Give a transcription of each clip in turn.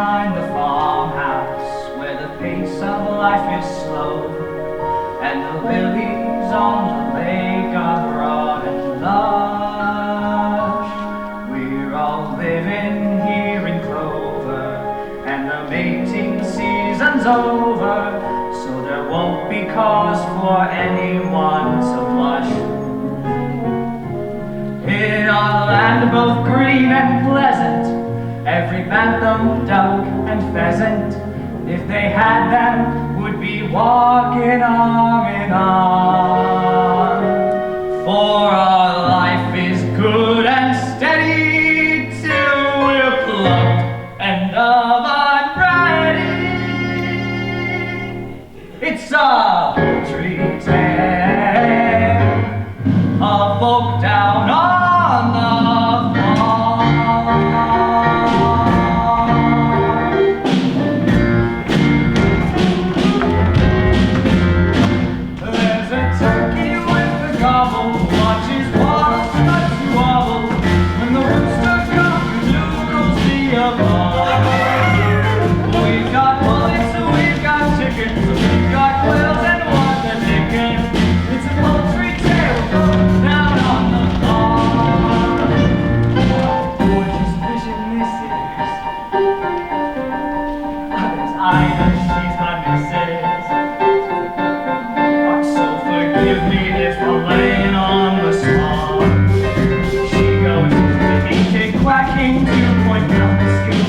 behind the farmhouse, where the pace of life is slow, and the lilies on the lake are broad and lush. We're all living here in clover, and the mating season's over, so there won't be cause for anyone to blush. In our land both green and pleasant, every bantam, duck, and pheasant, if they had them, would be walking arm in arm. For our life is good and steady till we're plucked and of unready. It's a poultry tale of folk down on the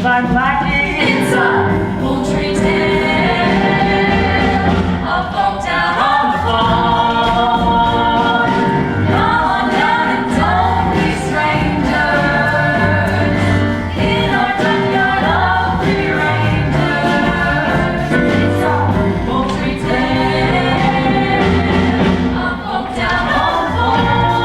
I'm lacking. It's a poultry tale of folk down on the farm. Come on down and don't be strangers in our junkyard of free rangers. It's a poultry tale of folk down on the farm.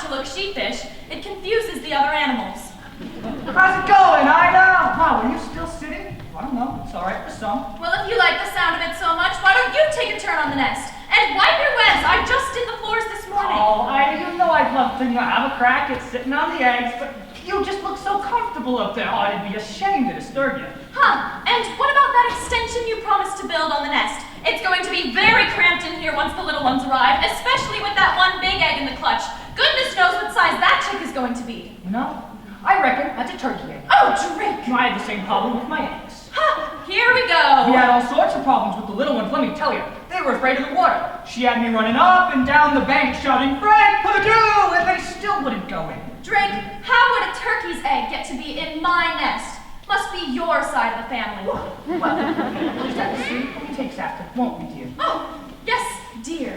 to look sheepish. It confuses the other animals. How's it going, Ida? Wow, are you still sitting? I don't know. It's all right for some. Well, if you like the sound of it so much, why don't you take a turn on the nest? And wipe your webs. I just did the floors this morning. Oh, Ida, you know I'd love to have a crack at sitting on the eggs, but you just look so comfortable up there. Oh, I'd be ashamed to disturb you. Huh. And what about that extension you promised to build on the nest? It's going to be very cramped in here once the little ones arrive, especially with that one big egg in the clutch. Goodness knows what size that chick is going to be. You know, I reckon that's a turkey egg. Oh, Drake! I had the same problem with my eggs. Huh, here we go. We had all sorts of problems with the little ones, let me tell you. They were afraid of the water. She had me running up and down the bank shouting, "Frank, Purdue!" and they still wouldn't go in. Drake, how would a turkey's egg get to be in my nest? Must be your side of the family. Well, we'll just have to see who takes after, won't we, dear? Oh, yes, dear.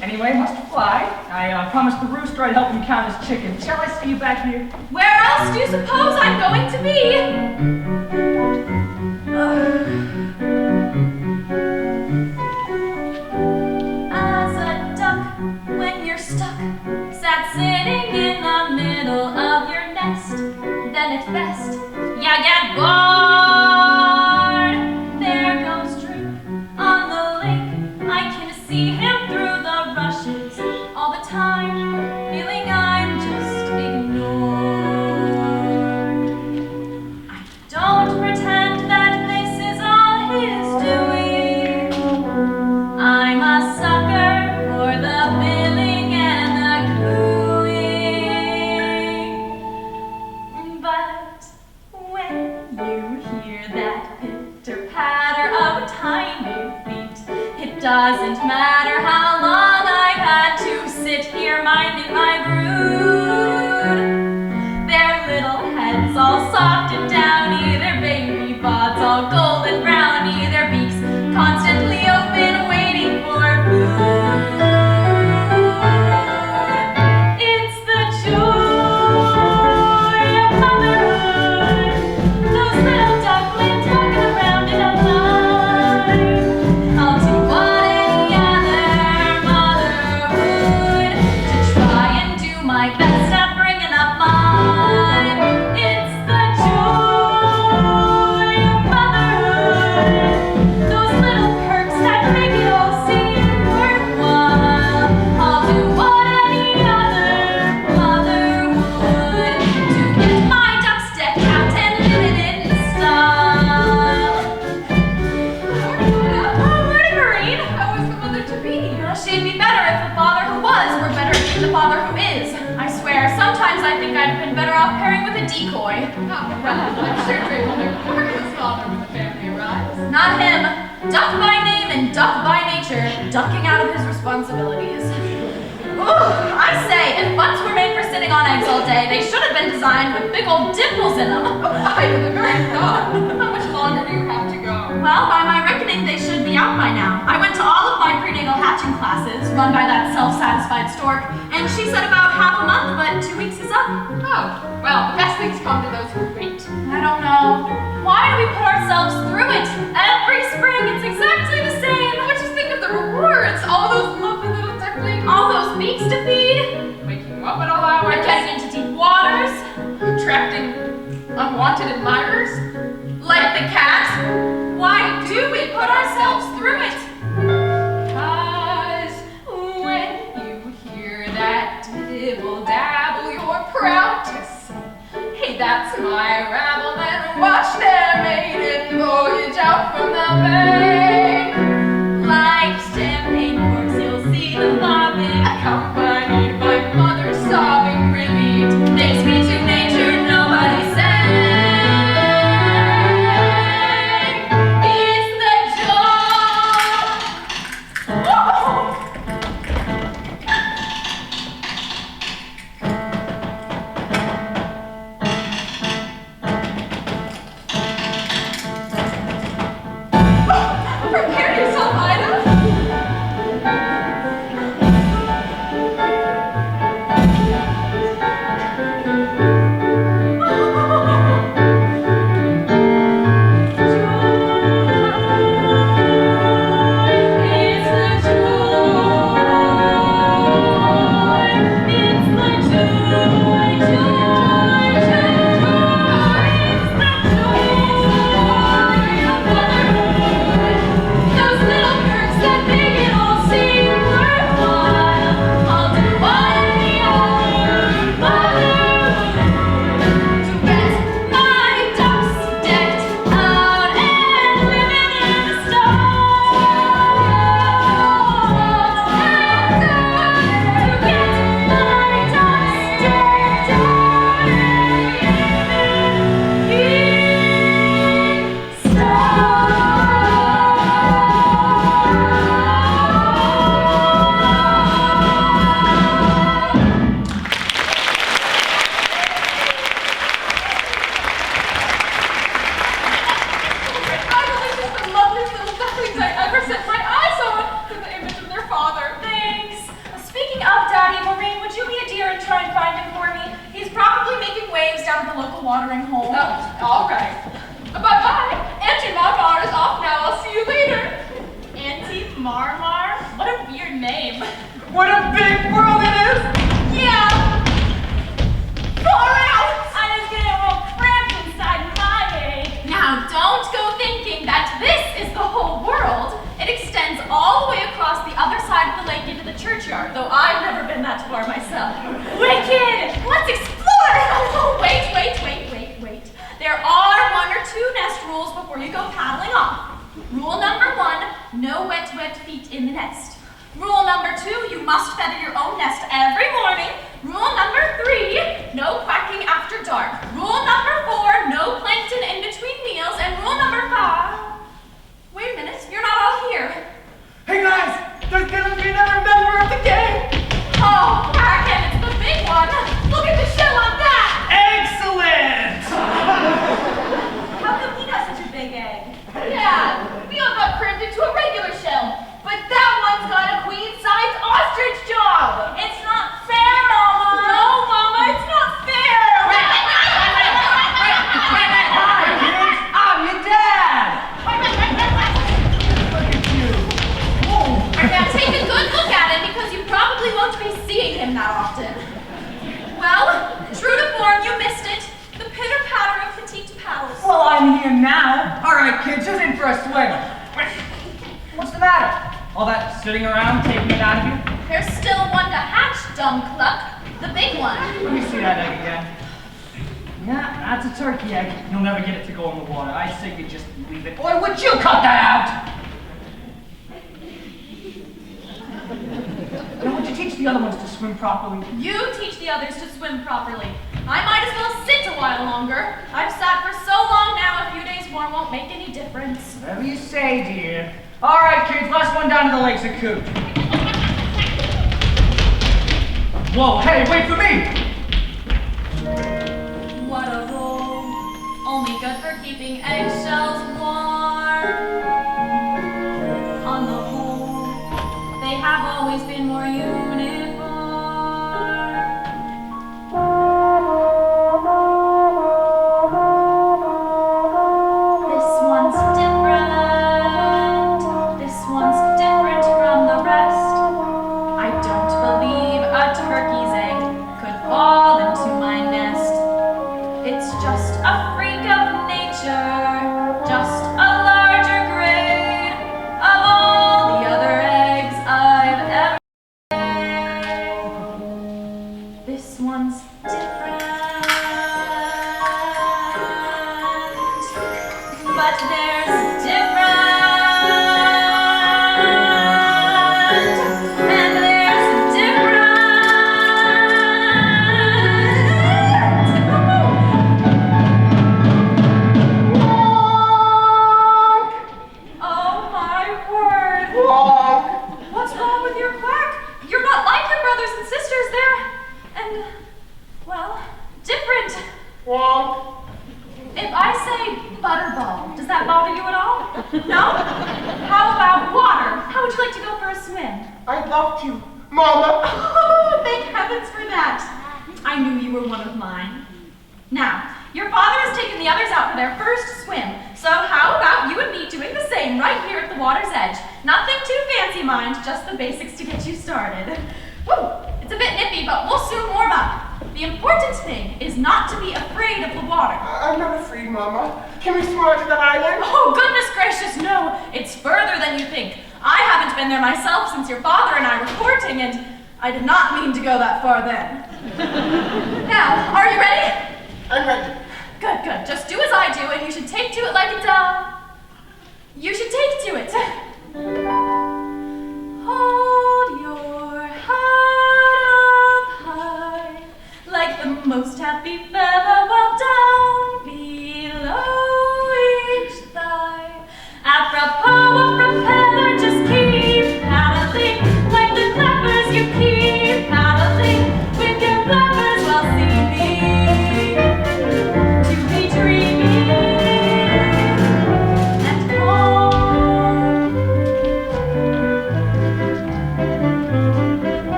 Anyway, must fly. I promised the rooster I'd help him count his chickens. Shall I see you back here? Where else do you suppose I'm going to be? As a duck, when you're stuck, sat sitting in the middle of your nest, then it's best you get bored. There goes Drake on the lake. I can see him through the rushes all the time, feeling I'm just ignored. I don't pretend that this is all his doing. I'm a sucker for the billing and the cooing. But when you hear that pitter-patter of tiny feet, it doesn't matter how long I've had to sit here minding my brood. Their little heads all soft and downy, their baby bods all golden browny, their beaks constantly open, waiting for food. It's the joy of motherhood, those little ducklings walking around in a line. I'll do what any other mother would to try and do my best at bringing up mine. It's the joy of motherhood, those little perks that make it all seem worthwhile. I'll do what any other mother would to get my ducks decked out and living in style. Oh, morning, Marine. How is the mother to be? She'd be better if the father who was were better than the father who is. I swear, sometimes I think I'd have been better off pairing with a decoy. I'm sure Drake will never forget his father when the family arrives. Not him. Duck by name and duck by nature, ducking out of his responsibilities. Ooh, I say, if butts were made for sitting on eggs all day, they should have been designed with big old dimples in them. I the very thought. How much longer do you have to go? Well, by my reckoning, they should be out by now. I went to all of my prenatal hatching classes, run by that self-satisfied stork, and she said about half a month, but 2 weeks is up. Oh, well, the best things come to those who wait. I don't know. Why do we put ourselves through it? Every spring, it's exactly the same. But just think of the rewards. All those lovely little ducklings. All those beaks to feed, Waking up at all hours. and getting into deep waters, Attracting unwanted admirers. like the cat. Why do we put ourselves through it? 'Cause when you hear that dibble-dabble, you're proud to say, "Hey, that's my rabble," then watch their maiden voyage out from the bay. Like champagne corks, you'll see them bobbing, Accompanied by mother sobbing, relieved. thanks be to nature, nobody sang. It's the joy. Whoa! Prepare watering hole. Oh, all right. Bye-bye. Auntie Marmar is off now. I'll see you later. Auntie Marmar? What a weird name. What a big world it is! Yeah! Far out! I just get a little cramped inside my egg. Now, don't go thinking that this is the whole world. It extends all the way across the other side of the lake into the churchyard, though I've never been that far myself. Wicked! Let's explore! Oh, wait. There are 1 or 2 nest rules before you go paddling off. Rule number 1, no wet feet in the nest. Rule number 2, you must feather your own nest every morning. Rule number 3, no quacking after dark. Rule number 4, no plankton in between meals. And rule number 5, wait a minute, you're not all here. Hey guys, there's gonna be another member of the gang! Oh, Kraken, it's the big one. Look at the shell on that. Excellent! How come he got such a big egg? Yeah, we all got crammed into a regular shell, but that one's got a queen-size ostrich job. It's not fair, Mama. No, Mama, it's not fair. Hi, kids! I'm your dad! Look at you! Now take a good look at him because you probably won't be seeing him that often. Well, true to form, you missed it. The pitter-patter of petite paddles. Well, I'm here now. All right, kids, who's in for a swim? What's the matter? All that sitting around taking it out of you? There's still one to hatch, dumb cluck. The big one. Let me see that egg again. Yeah, that's a turkey egg. You'll never get it to go in the water. I say you just leave it. Or would you cut that out? Now, would you teach the other ones to swim properly? You teach the others to swim properly. I might as well sit a while longer. I've sat for so long now, a few days more won't make any difference. Whatever you say, dear. All right, kids, last one down to the lakes of Coot. Whoa, hey, wait for me! What a roll. Only good for keeping eggshells warm. On the whole, they have always been more uniform. This one's different. This one's different from the rest. I don't believe a turkey's egg could fall into my nest. It's just a freak of nature, just a larger grade of all the other eggs I've ever laid. This one's different, but there's different, and there's different. Oh my word! What's wrong with your quack? You're not like your brothers and sisters. They're, well, different. If I say butterball, does that bother you at all? No? How about water? How would you like to go for a swim? I'd love to, Mama. Oh, thank heavens for that. I knew you were one of mine. Now, your father has taken the others out for their first swim, so how about you and me doing the same right here at the water's edge? Nothing too fancy, mind, just the basics to get you started. Woo! It's a bit nippy, but we'll soon warm up. The important thing is not to be afraid of the water. I'm not afraid, Mama. Can we swim out to that island? Oh, goodness gracious, no. It's further than you think. I haven't been there myself since your father and I were courting, and I did not mean to go that far then. Now, are you ready? I'm ready. Good, good. Just do as I do, and you should take to it like it's, you should take to it. Hold your head up high, like the most happy feather, while down below each thigh. Apropos of propeller, just keep paddling, like the clappers you keep paddling, with your flappers while seeming to be dreaming and calm.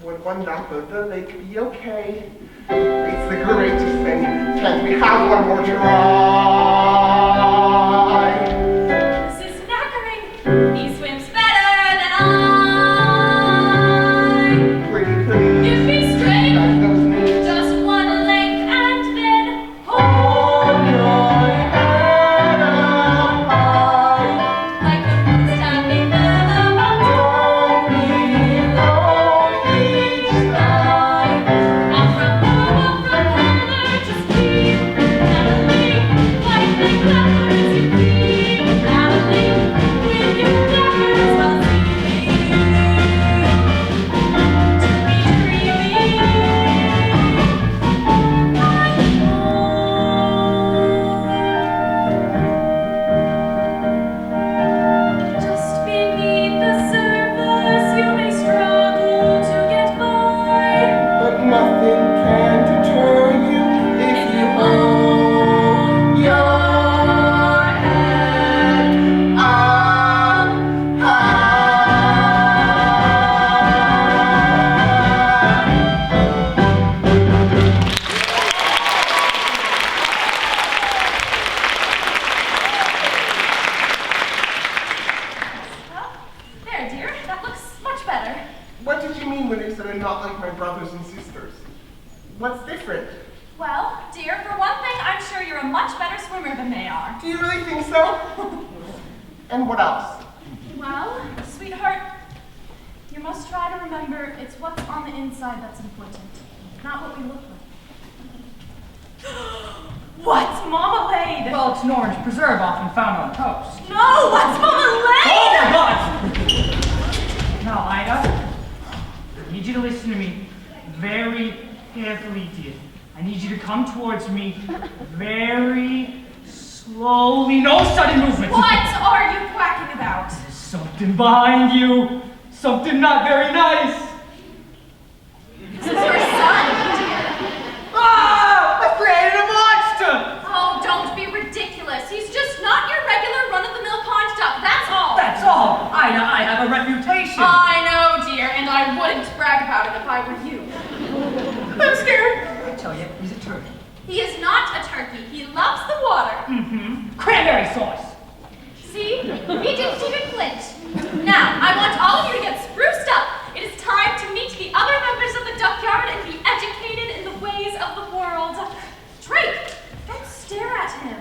Would one nap of the lake be okay? It's the greatest thing. Can't we have one more try? This is knackering. He swims better than I. Pretty please. Give me strength. Back those knees. Just one length and then Hold your head up high. like the moon standing there above. Don't be lonely each time. And from there, just keep paddling like the clappers you keep paddling with your clappers while sleeping. To be dreaming like home. Just beneath the surface, you may struggle to get by. But nothing can deter you if you hold your head up There, dear. That looks much better. What did you mean when you said I'm not like my brothers and sisters? What's different? Well, dear, for one thing, I'm sure you're a much better swimmer than they are. Do you really think so? And what else? Well, sweetheart, you must try to remember it's what's on the inside that's important, not what we look like. What's Mama laid? Well, it's an orange preserve often found on toast. No, what's Mama laid? Oh my God! Now, Ida, I need you to listen to me very carefully, dear. I need you to come towards me very slowly. No sudden movements. What are you quacking about? There's something behind you. Something not very nice. This is your son, dear. Ah! I created a monster! Oh, don't be ridiculous. He's just not your regular run-of-the-mill pond duck, that's all. That's all. Ida, I have a reputation. I know, dear, and I wouldn't brag about it if I were you. I'm scared. I tell you, he's a turkey. He is not a turkey. He loves the water. Cranberry sauce. See? He didn't even flinch. Now, I want all of you to get spruced up. It is time to meet the other members of the duckyard and be educated in the ways of the world. Drake, don't stare at him.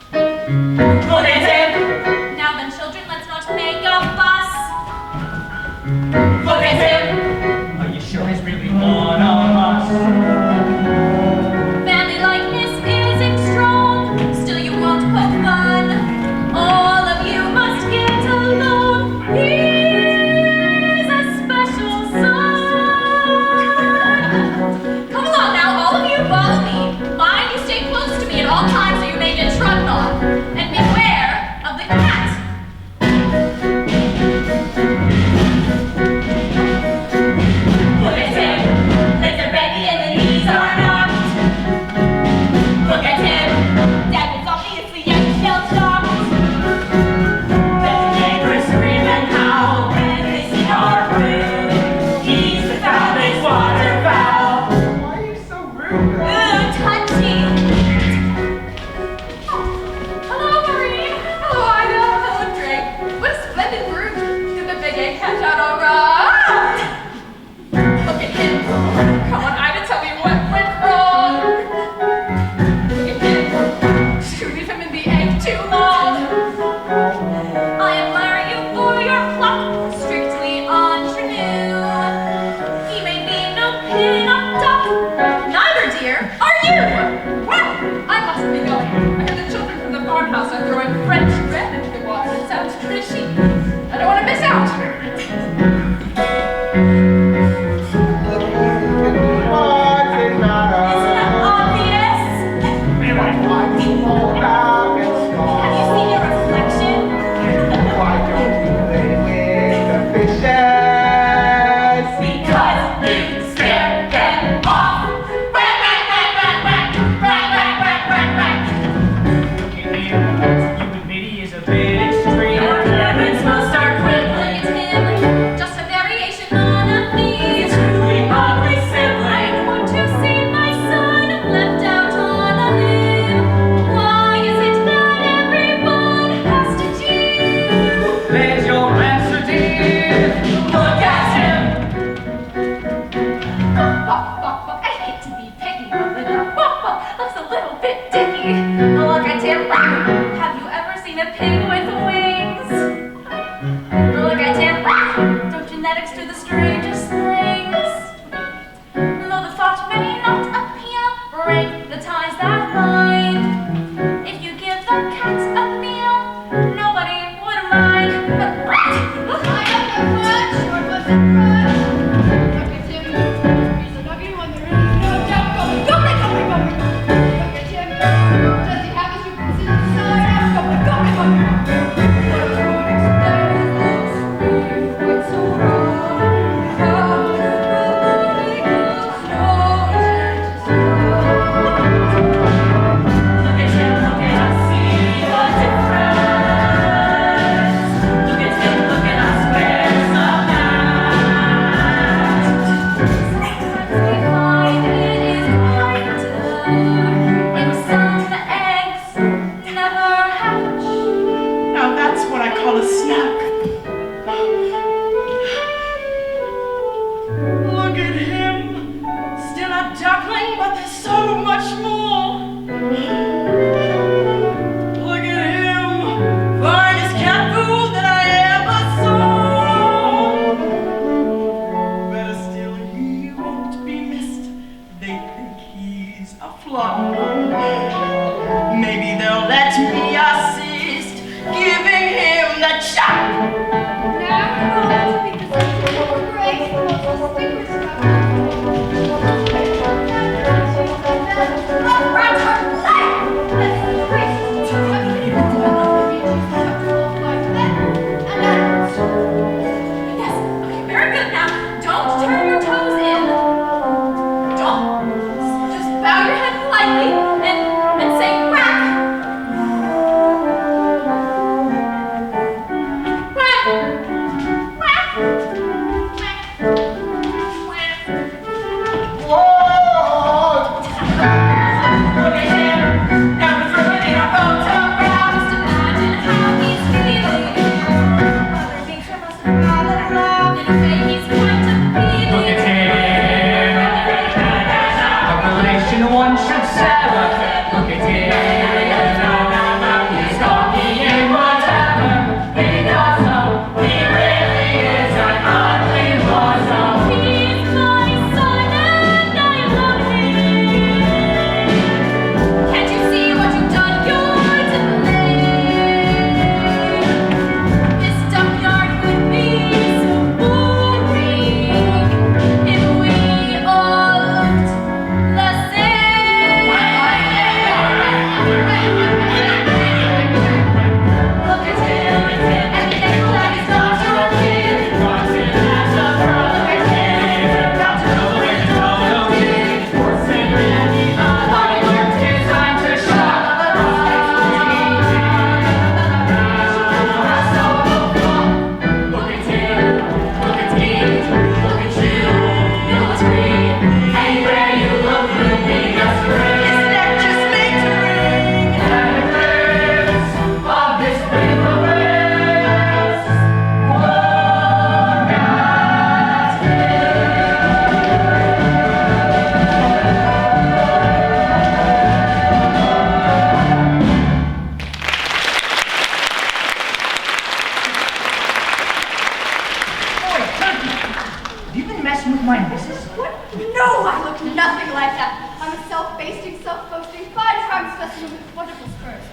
Look at him. Now then, children, let's not make a fuss. Look at him. Are you sure he's really one of us? Family likeness isn't strong, still you won't poke fun. All of you must get Does she? I don't want to miss out. Isn't that obvious? Have you seen your reflection? Why don't you play with the fishes? Because you scared them off. You admit he is a bit extreme. Your parents will start quickly. It's him, just a variation on a theme. It's truly ugly sibling. I want to see my son left out on a limb. Why is it that everyone has to cheat? There's your answer, dear. Look at him. I hate to be picky, but the looks a little bit dicky. Look at him. Have you ever seen a pig with wings? Look at him. Don't genetics do the strangest things? Though the thought may not appeal, break the ties that bind. If you give the cats a meal, nobody would mind. Now that's what I call a snack. Look at him. Still a duckling, but there's so much more. Look at him. Finest cat food that I ever saw. Better still, he won't be missed. They think he's a flop. Maybe they'll let me assist, giving him the chop. Yes, okay, very good. Now, don't turn your toes in. Don't. Just bow your head politely and say quack. Quack. Quack. Quack. Quack. Whoa! Look at him. Now he's ruining our photograph. Just imagine how he's feeling. Mother Nature must have fallen in love. In a way, he's going to be Look at him. A relation one should sever. Look at him. He's talking in whatever. He does know he really is an ugly bosom. He's my son and I love him. Can't you see what you've done? You're to blame. This dump-yard would be so boring if we all looked the same. Look at him, and he thinks that he's not your kid. Look at him, not to know where to go, no need for sympathy. Hollywood's designed to shock the Look at him, look at me, look at you, you'll agree. Anywhere you look will be a spring. His neck just made to ring. And the grace of this paper race. Look at Boy, Turkey, have you been messing with my missus? What? No, I look nothing like that. I'm a self-basting, self-boasting, five-time specimen with wonderful spurs.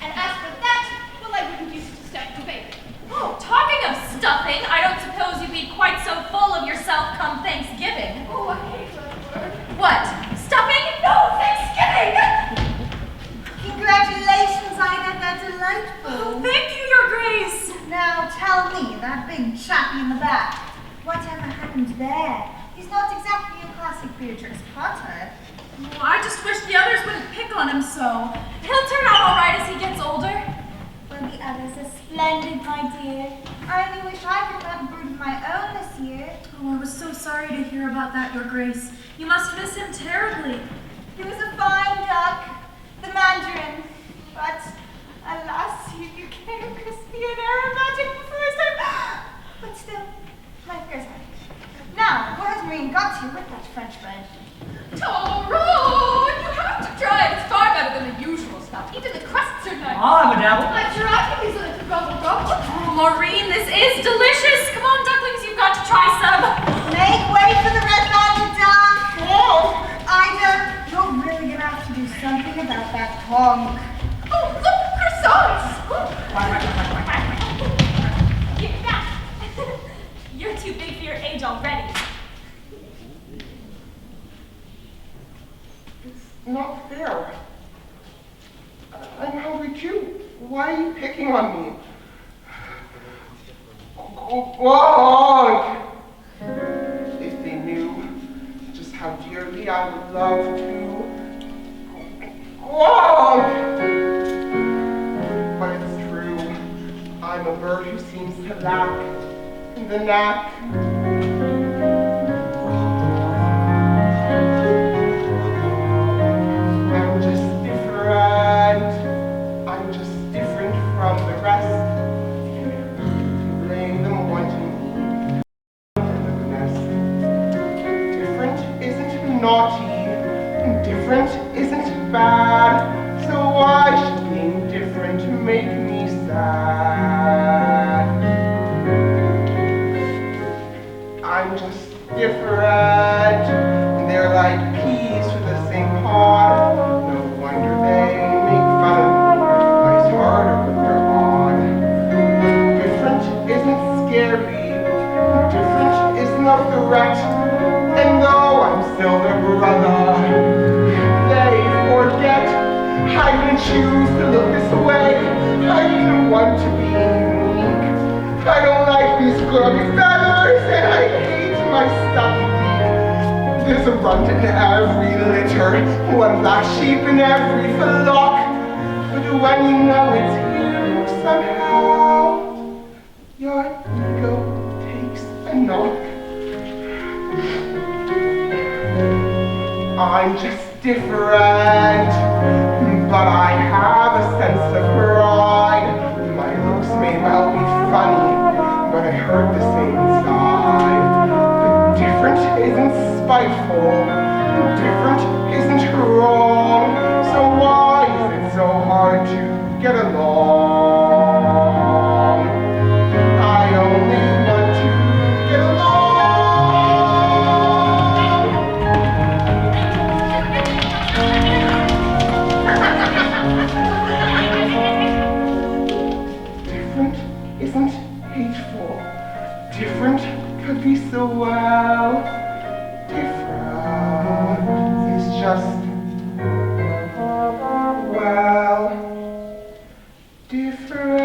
And as for that, well, I wouldn't use it to stack the bacon. tell me, that big chappy in the back, whatever happened there? He's not exactly a classic Beatrice Potter. Oh, I just wish the others wouldn't pick on him so. He'll turn out all right as he gets older. Well, the others are splendid, my dear. I only wish I could have a brood of my own this year. Oh, I was so sorry to hear about that, Your Grace. You must miss him terribly. He was a fine duck, the mandarin. But, alas, he became crispy and aromatic before his time. But still, life goes on. Now, where has Marine got to with that French bread? Toro, you have to try it. It's far better than the usual stuff. Even the crusts are nice. I'll have a dabble. I tried these little gobble gobble. Oh, Maureen, this is delicious. Come on, ducklings, you've got to try some. Make way for the red mountain duck. Oh, Ida, you're really gonna have to do something about that honk. Oh, look, croissants. You're too big for your age already. Not fair. I'm hungry too. Why are you picking on me? Honk! If they knew just how dearly I would love to. Honk! But it's true. I'm a bird who seems to lack the knack. I'm just different from the rest. To blame them wanting me in the nest. Different isn't naughty, different isn't bad. So why should being different make me sad? I'm just different, and they're like peas with the same pod. No wonder they make fun of me. Life's harder when they're odd. Different isn't scary. Different isn't a threat. And though I'm still their brother, they forget. I didn't choose to look this way. I didn't want to be unique. I don't like these grubby feathers, and I hate my stuffy beak. There's a runt in every litter, one black sheep in every flock. But when you know it's you, somehow your ego takes a knock. I'm just different, but I have a sense of pride. My looks may well be funny, but I hurt the same inside. But different isn't spiteful, different isn't wrong. So why is it so hard to get along? I only want to get along. Different isn't hateful. Different could be so well. Different is just, well, different.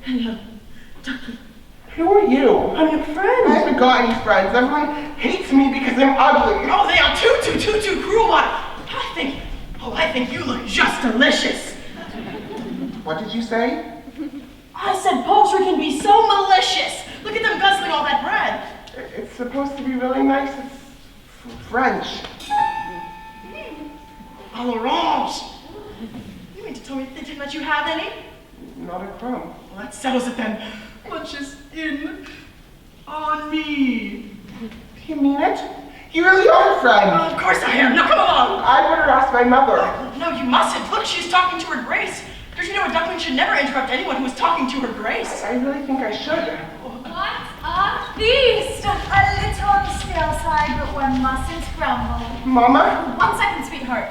Hello, Ducky. Who are you? I'm your friend. I haven't got any friends. Everyone hates me because I'm ugly. Oh, they are too cruel. I think you look just delicious. What did you say? I said poultry can be so malicious. Look at them guzzling all that bread. It's supposed to be really nice. It's French. À l'orange. You mean to tell me they didn't let you have any? Not a crumb. Well, that settles it then. Lunch is in on me. You mean it? You really are friends. Of course I am. Now come along. I better ask my mother. No, you mustn't. Look, she's talking to her grace. Don't you know a duckling should never interrupt anyone who is talking to her grace? I really think I should. What a feast! A little on the stale side, but one mustn't grumble. Mama? 1 second, sweetheart.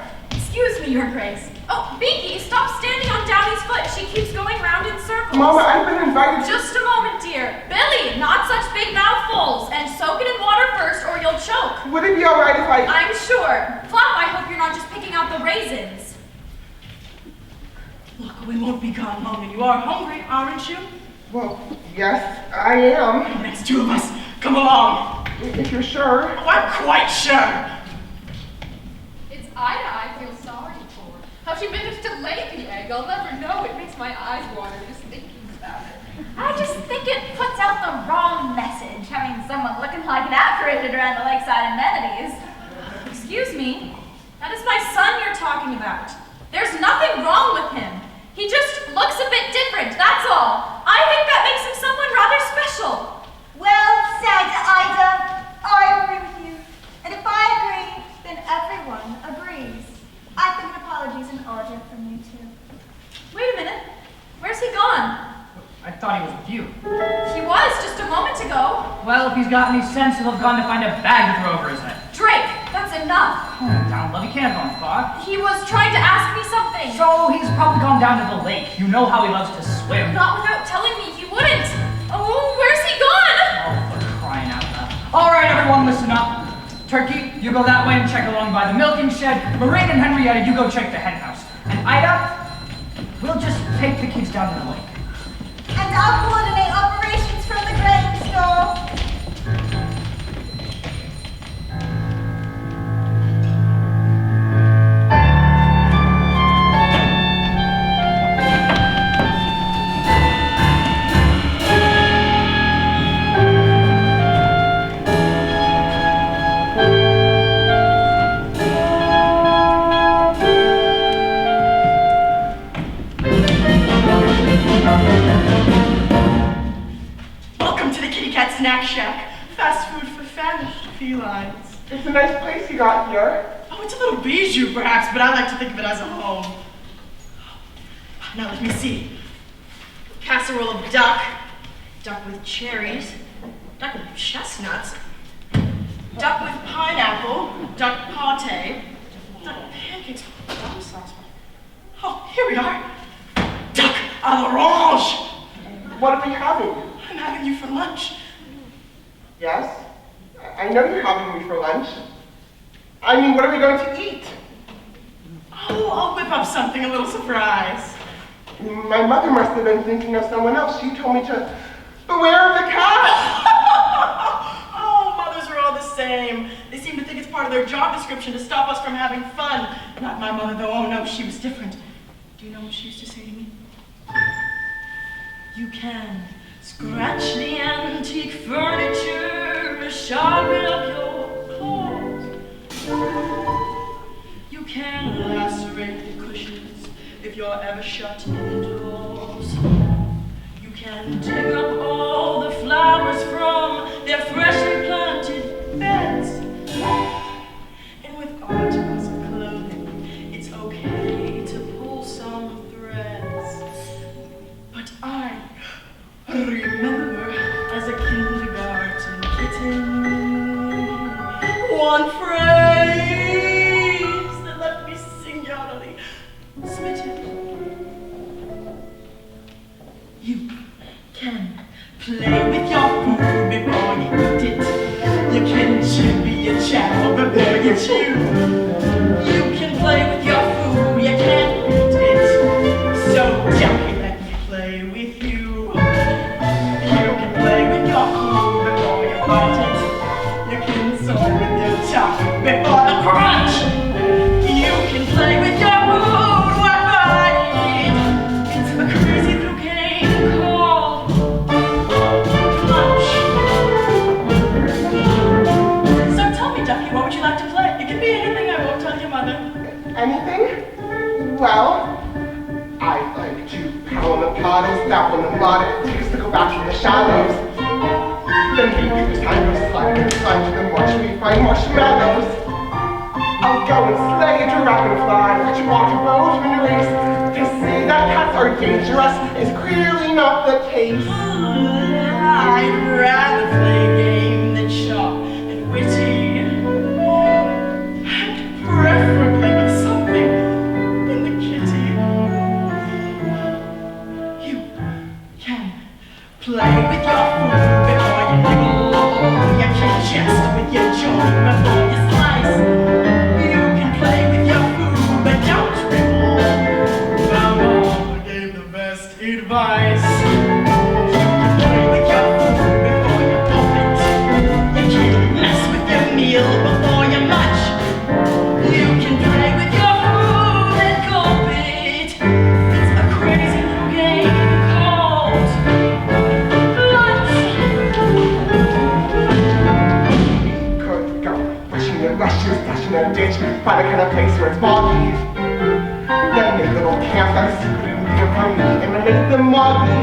Excuse me, Your Grace. Oh, Binky, stop standing on Dowdy's foot. She keeps going round in circles. Mama, I've been invited to... Just a moment, dear. Billy, not such big mouthfuls. And soak it in water first or you'll choke. Would it be all right if I'm sure. Fluff, I hope you're not just picking out the raisins. Look, we won't be gone long, and you are hungry, aren't you? Well, yes, I am. The next two of us, come along. If you're sure. Oh, I'm quite sure. It's Ida I feel sorry for. How she managed to lay the egg, I'll never know. It makes my eyes water just thinking about it. I just think it puts out the wrong message, having someone looking like that paraded around the lakeside amenities. Excuse me, that is my son you're talking about. There's nothing wrong with him. He just looks a bit different, that's all. I think that makes him someone rather special. Well said, Ida. I agree with you. And if I agree, then everyone agrees. I think an apology is in order from you two. Wait a minute, where's he gone? I thought he was with you. He was just a moment ago. Well, if he's got any sense, he'll have gone to find a bag to throw over his head. Drake, that's enough. Down, love, he can't have gone far. He was trying to ask me something. So he's probably gone down to the lake. You know how he loves to swim. Not without telling me he wouldn't. Oh, where's he gone? Oh, for crying out loud. All right, everyone, listen up. Turkey, you go that way and check along by the milking shed. Lorraine and Henrietta, you go check the hen house. And Ida, we'll just take the kids down to the lake. And I'll coordinate operations from the grain store. Snack Shack, fast food for famished felines. It's a nice place you got here. Oh, it's a little bijou, perhaps, but I like to think of it as a home. Now let me see. Casserole of duck, duck with cherries, duck with chestnuts, duck with pineapple, duck pate, duck pancakes with plum sauce. Oh, here we are. Duck à l'orange. What are we having? I'm having you for lunch. Yes? I know you're having me for lunch. I mean, what are we going to eat? Oh, I'll whip up something, a little surprise. My mother must have been thinking of someone else. She told me to beware of the cat. Oh, mothers are all the same. They seem to think it's part of their job description to stop us from having fun. Not my mother, though. Oh, no, she was different. Do you know what she used to say to me? You can scratch the antique furniture, sharpen up your claws. You can lacerate the cushions if you're ever shut indoors. You can dig up all the flowers from their freshly planted beds. And with articles of clothing, it's okay to pull some threads. But I remember as a kindergarten kitten, one phrase that left me singularly smitten. You can play with your food before you eat it. You can chivvy your chow before you chew. You can play with your food, you can't eat it. So don't let me play with you. You can play with your food before you bite it. You can soar with your chocolate before the crunch. You can play with your food while biting it. It's a crazy little game called lunch. So tell me, Ducky, what would you like to play? It can be anything, I won't tell your mother. Anything? Well, I'd like to pound the paddles, step on the mud, it takes to go back to the shallows. Then maybe it's time to slide to the marsh, we find marshmallows. I'll go and slay a dragonfly, which walked a boat in a race. To say that cats are dangerous is clearly not the case. I'd rather play a game that's sharp and witty, and preferably with something where it's boggy. Then make little camps that are secret ingredient for me and then make them moggy.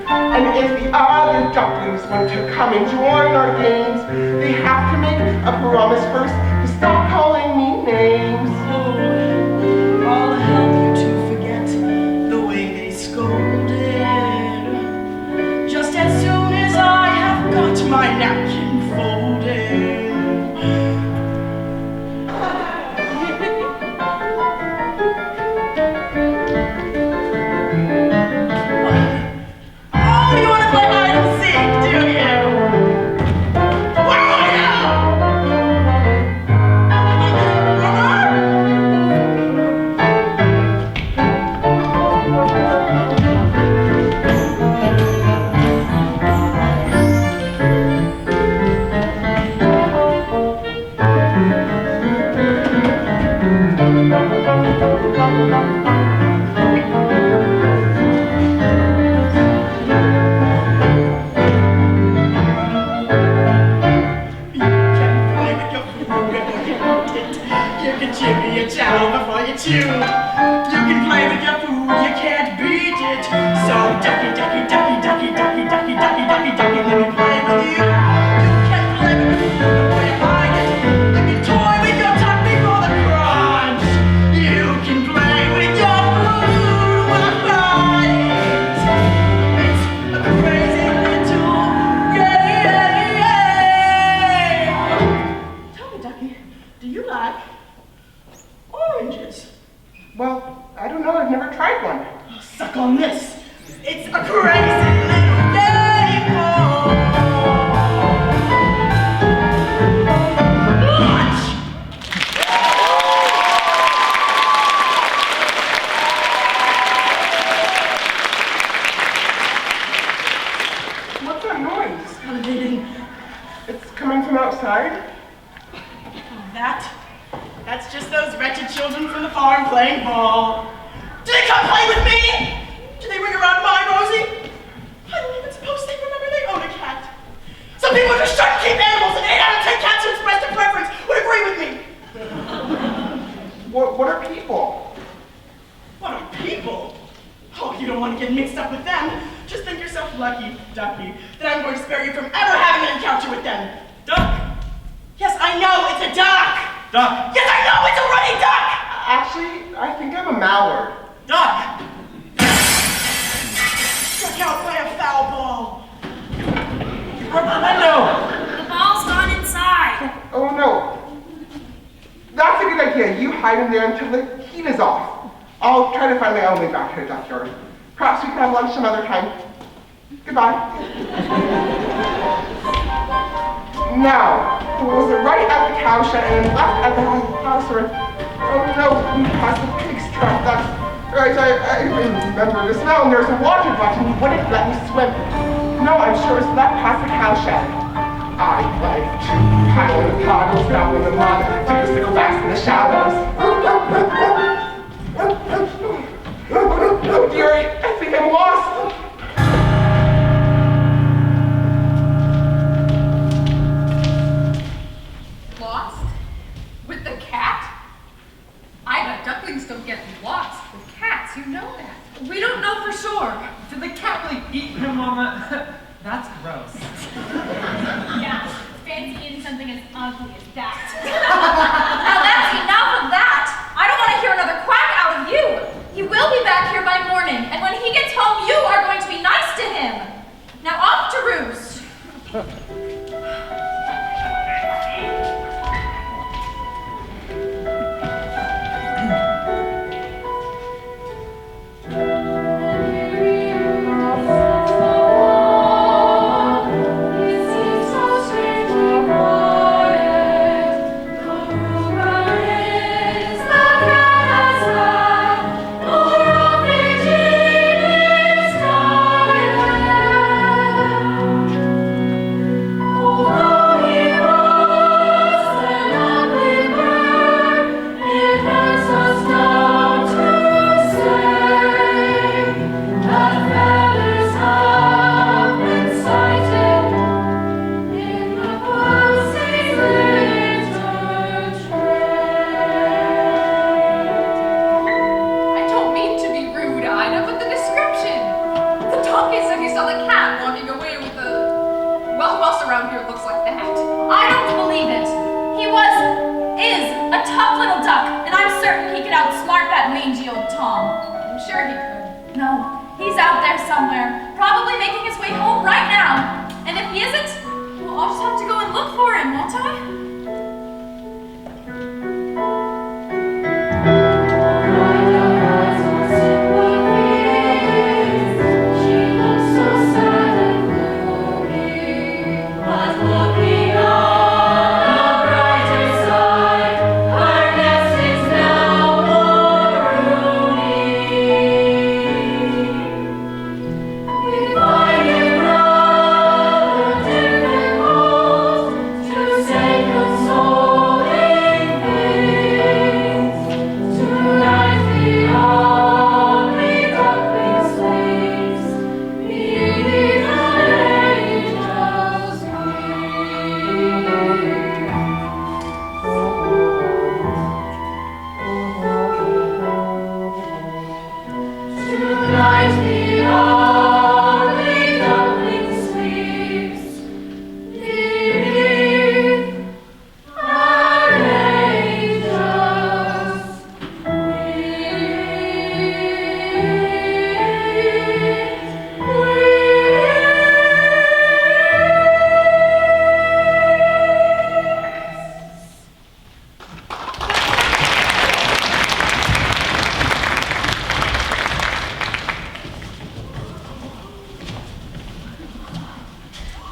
And if the other ducklings want to come and join our games, they have to make a promise first to stop calling me names. I'll help you to forget the way they scolded. Just as soon as I have got my napkin folded. Oh, you want to play hide and seek, do you? Where are you? You can jiggle your chow before you chew. You can play with your food, you can't beat it. So ducky, ducky, ducky, ducky, ducky, ducky, ducky, ducky, ducky, let me play with you. You can play with the food before you hide it. You can toy with your duck before the crunch. You can play with your food while hiding. It's a crazy little game. Tell me, ducky, do you like oranges? Well, I don't know, I've never tried one. Oh, suck on this. It's a crazy little game. Watch! What's that noise? Salivating. It's coming from outside? That's just those wretched children from the farm playing ball. Do they come play with me? Do they ring around my Rosie? I don't even suppose they remember they own a cat. Some people just try to keep animals, and 8 out of 10 cats who express their preference would agree with me. What are people? What are people? Oh, you don't want to get mixed up with them. Just think yourself lucky, ducky, that I'm going to spare you from ever having an encounter with them. Duck! Yes, I know, it's a duck! Duck! Yes, I know, it's a running duck! Actually, I think I'm a mallard. Duck! Struck out by a foul ball. Window! The ball's gone inside. Oh no. That's a good idea. You hide in there until the heat is off. I'll try to find my own way back to the duckyard. Perhaps we can have lunch some other time. Goodbye. Now, was it right at the cow shed and then left at the house or... Oh no, we passed the pig's trap. That's right, I remember this now, and there's a water button. He wouldn't let me swim. No, I'm sure it's left past the cow shed. I like to paddle in the puddles, dabble in the mud, take a stickle backs in the shadows. Oh dear, I think I'm lost. Lost? With the cat? I bet ducklings don't get lost with cats, you know that. We don't know for sure. Did the cat really eat him, Mama? That's gross. Yeah, fancy eating something as ugly as that. Now that's enough of that. I don't want to hear another quack out of you. He will be back here by morning, and when he gets home, you are going to be nice to him. Now off to roost. It seems so strangely quiet, the room I around here looks like that. I don't believe it. He is a tough little duck, and I'm certain he could outsmart that mangy old Tom. I'm sure he could. No, he's out there somewhere, probably making his way home right now. And if he isn't, well, I'll just have to go and look for him, won't I?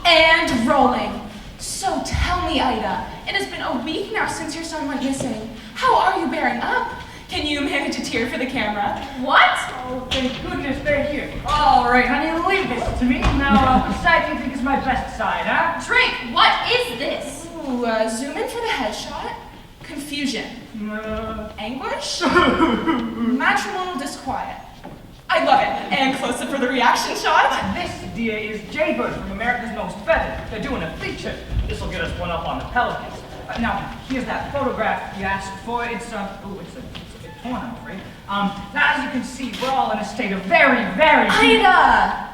And rolling. So tell me, Ida, it has been a week now since your son went missing. How are you bearing up? Can you manage a tear for the camera? What? Oh, thank goodness they're here. All right, honey, leave this to me. Now, which side do you think is my best side, huh? Drake, what is this? Ooh, zoom in for the headshot. Confusion. Anguish? Matrimonial disquiet. I love it. And close up for the reaction shot. This, dear, is Jaybird from America's Most Feathered. They're doing a feature. This will get us one up on the Pelicans. Now, here's that photograph you asked for. It's a bit torn, I'm afraid. Now, as you can see, we're all in a state of very, very... Ida!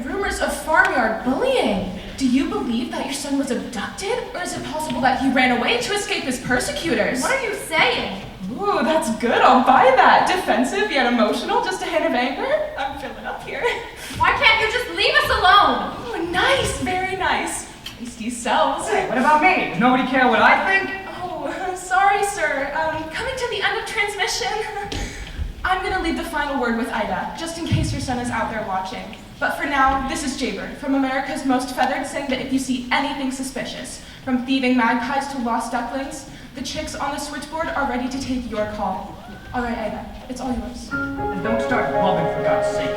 Rumors of farmyard bullying. Do you believe that your son was abducted? Or is it possible that he ran away to escape his persecutors? What are you saying? Ooh, that's good. I'll buy that. Defensive yet emotional, just a hint of anger. I'm filling up here. Why can't you just leave us alone? Oh, nice. Very nice. Tasty selves. Hey, what about me? Does nobody care what I think? Oh, sorry, sir. Coming to the end of transmission. I'm gonna leave the final word with Ida, just in case your son is out there watching. But for now, this is Jaybird from America's Most Feathered, saying that if you see anything suspicious, from thieving magpies to lost ducklings, the chicks on the switchboard are ready to take your call. All right, Ida, it's all yours. And don't start blubbing, for God's sake.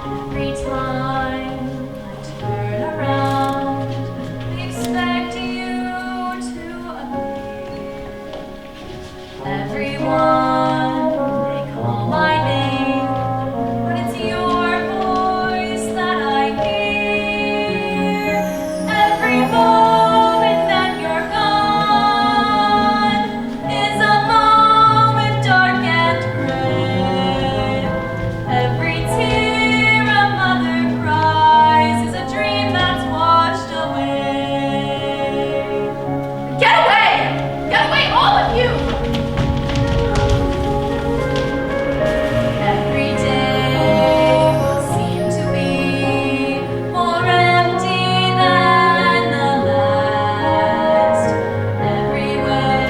Every time I turn around, we expect you to appear. Everyone may call my name, but it's your voice that I hear. Every moment that you're gone is a moment dark and gray. Every tear a mother cries is a dream that's washed away. Get away! Get away, all of you! Every day will seem to be more empty than the last. Everywhere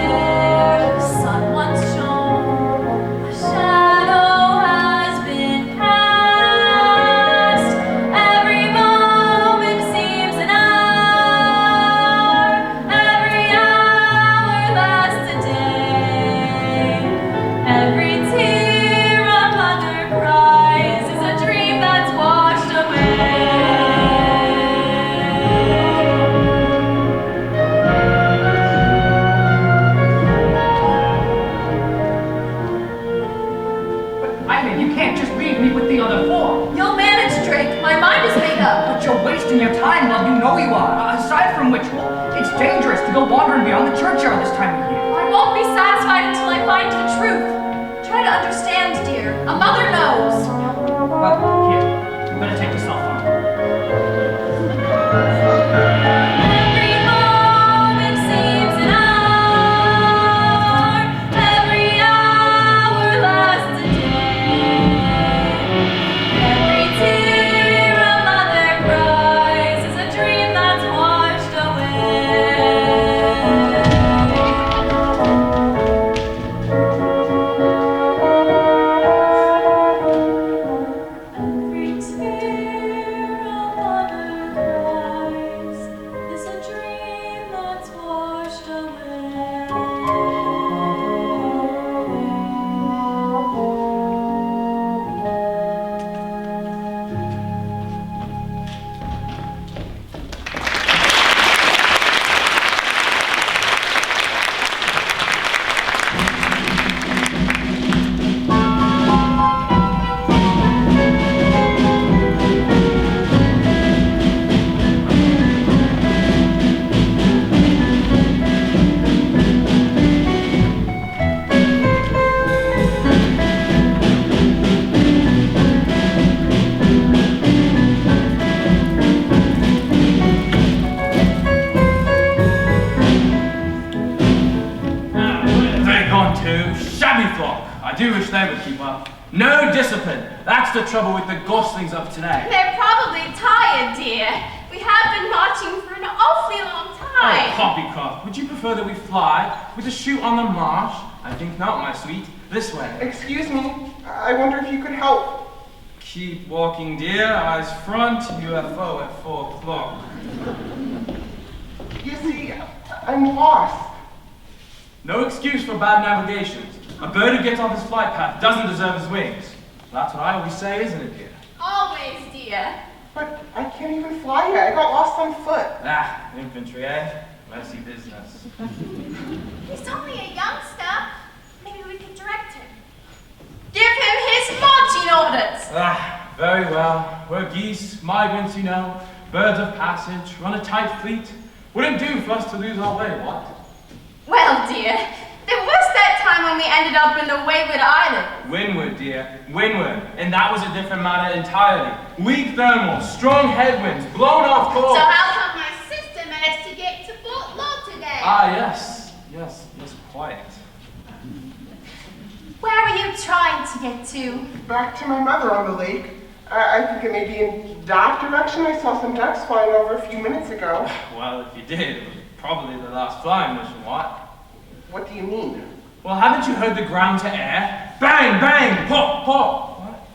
the sun once shone, a shadow has been cast. Every moment seems an hour, every hour lasts a day. Every tear a mother cries is a dream that's washed away. I mean, you can't just leave me with the other four. You'll manage, Drake. My mind is made up. But you're wasting your time, love. You know you are. Aside from which, well, it's dangerous to go wandering beyond the churchyard this time of year. I won't be satisfied until I find the truth. Try to understand, dear. A mother knows. Well, here, better take this off. Every moment seems an hour, every hour lasts a day. Every tear a mother cries is a dream that's washed away. Every tear a mother cries is a dream that's washed away. They're gone too. Shabby flock. I do wish they would keep up. No discipline. That's the trouble with the goslings of today. They're probably tired, dear. We have been marching for an awfully long Oh, time. poppycock. Would you prefer that we fly with a shoot on the marsh? I think not, my sweet. This way. Excuse me, I wonder if you could help. Keep walking, dear. Eyes front. UFO at 4 o'clock. You see, I'm lost. No excuse for bad navigation. A bird who gets off his flight path doesn't deserve his wings. That's what I always say, isn't it, dear? Always, dear. But I can't even fly yet. I got lost on foot. Ah, infantry, eh? Messy business. He's only a youngster. Maybe we can direct him. Give him his marching orders. Ah, very well. We're geese, migrants, you know, birds of passage, run a tight fleet. Wouldn't do for us to lose our way, what? Well, dear, there was that time when we ended up in the Wayward Island. Windward, dear, windward. And that was a different matter entirely. Weak thermals, strong headwinds, blown off course. So how come my sister managed to get to Fort Lauderdale? Ah, yes, quite. Where were you trying to get to? Back to my mother on the lake. I think it may be in that direction. I saw some ducks flying over a few minutes ago. Well, if you did, it was probably the last flying mission, what? What do you mean? Well, haven't you heard the ground to air? Bang, bang, pop, pop. What?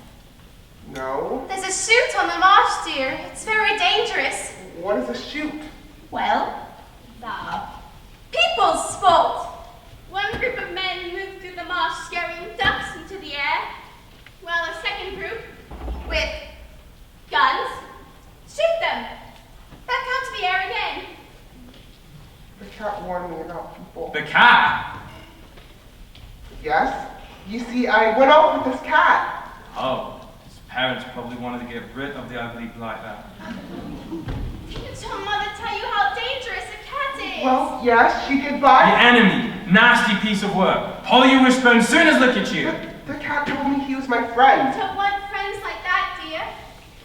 No. There's a chute on the marsh, dear. It's very dangerous. What is a chute? Well, the people's sport. One group of men moved through the marsh scaring ducks into the air, while a second group, with guns, shoot them. Back out to the air again. The cat warned me about people. The cat? Yes? You see, I went out with this cat. Oh, his parents probably wanted to get rid of the ugly blighter. Didn't your mother tell you how dangerous a cat is? Well, yes, she did, The but enemy, nasty piece of work. Holly you wishbone soon as look at you. the cat told me he was my friend. Don't want friends like that, dear.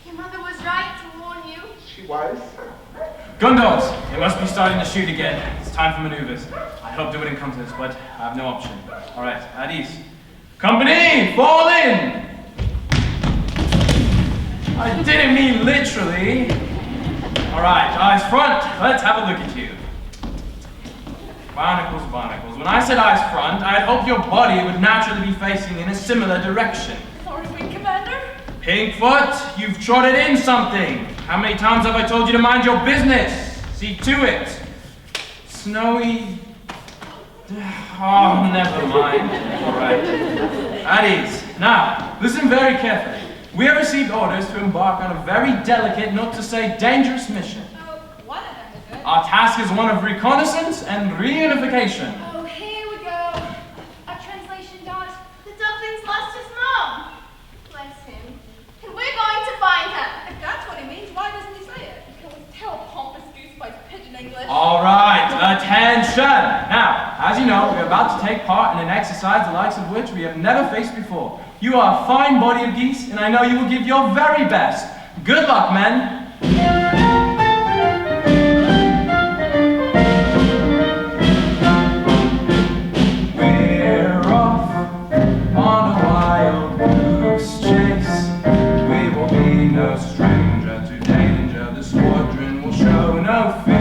Your mother was right to warn you. She was. Gundals, it must be starting to shoot again. It's time for maneuvers. I hoped it wouldn't come to this, but I have no option. All right, at ease. Company, fall in! I didn't mean literally. All right, eyes front. Let's have a look at you. Barnacles, barnacles. When I said eyes front, I'd hoped your body would naturally be facing in a similar direction. Sorry, Wing Commander. Pinkfoot, you've trotted in something. How many times have I told you to mind your business? See to it. Snowy. Oh, never mind. All right. At ease. Now, listen very carefully. We have received orders to embark on a very delicate, not to say dangerous mission. Oh, one of them is it? Our task is one of reconnaissance and reunification. Oh, here we go. A translation dot. The duckling's lost his mom. Bless him. And we're going to find her. If that's what he means, why doesn't he say it? Can we tell pompous goose by pigeon English? All right, attention. Now, As you know, we are about to take part in an exercise the likes of which we have never faced before. You are a fine body of geese, and I know you will give your very best. Good luck, men. We're off on a wild goose chase. We will be no stranger to danger. The squadron will show no fear.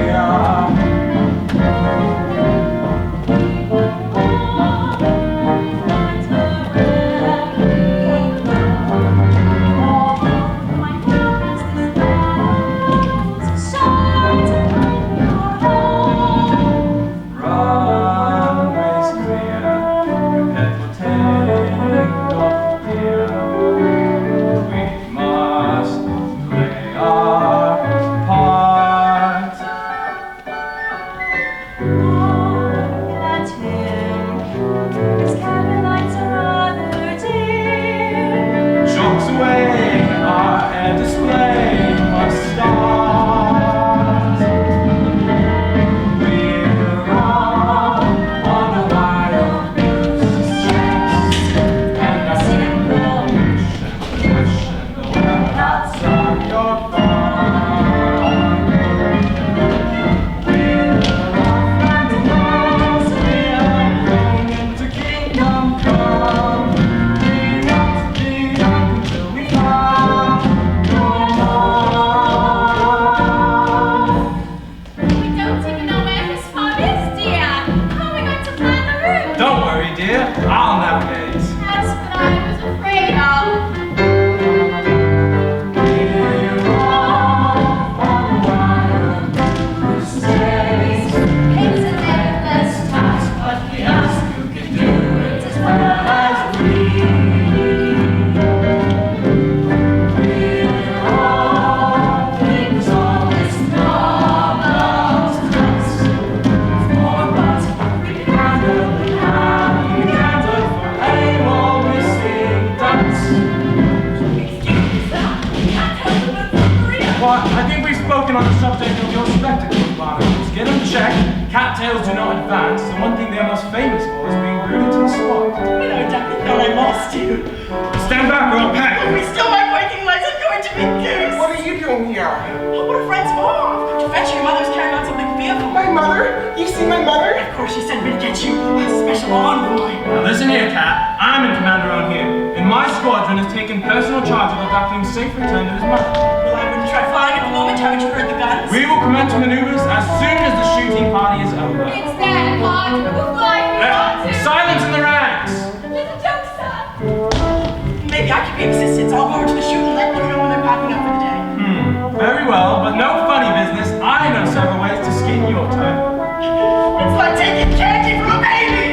On the subject of your spectacles, Barnacles. Get them checked. Cattails do not advance, and one thing they are most famous for is being rooted to the spot. Hello, Ducky. Thought I lost you. Stand back or I'll pack. We still my Viking legs. I'm going to be goose. What are you doing here? Oh, what a friend's mom. To fetch you. Your mother's carrying on something fearful. My mother? You see my mother? Of course, she sent me to get you a special envoy. Now listen here, Cat. I'm in command around here, and my squadron has taken personal charge of the duckling's safe return to his mother. Well, I wouldn't try flying at the moment. Haven't you heard the guns? We will commence maneuvers as soon as the shooting party is over. It's that hot. We'll fly if we want to. Silence in the ranks! It's a joke, sir. Maybe I could be of assistance. I'll go over to the shoot and let you know when they're packing up for the day. Very well, but no funny business. I know several ways to skin your toe. It's like taking candy from a baby!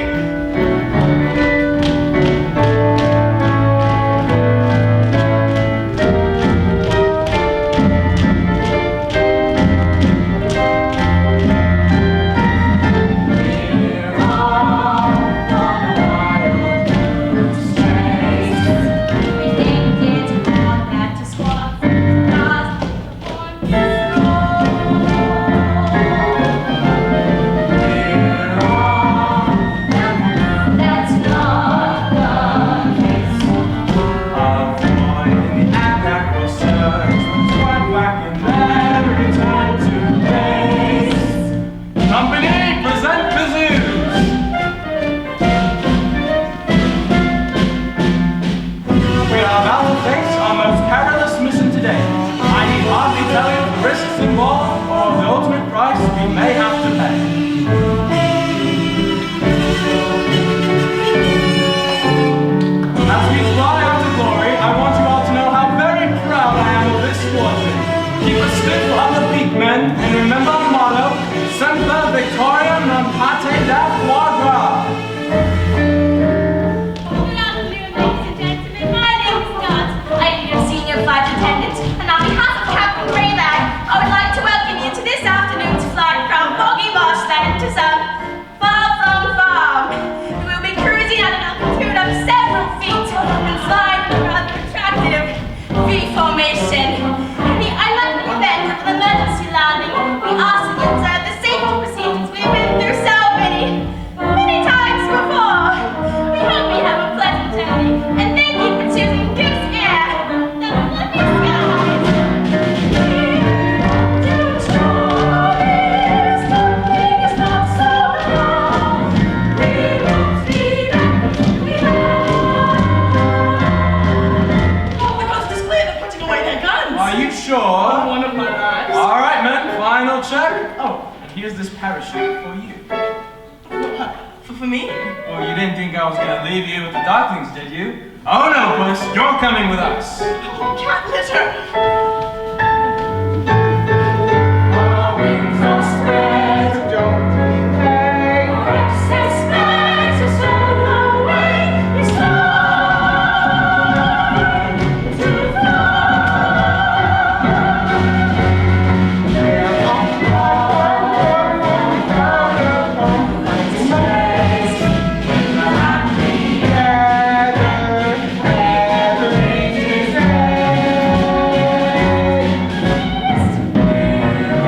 for me? Oh, you didn't think I was gonna leave you with the ducklings, did you? Oh no, Puss, you're coming with us. Oh, cat litter!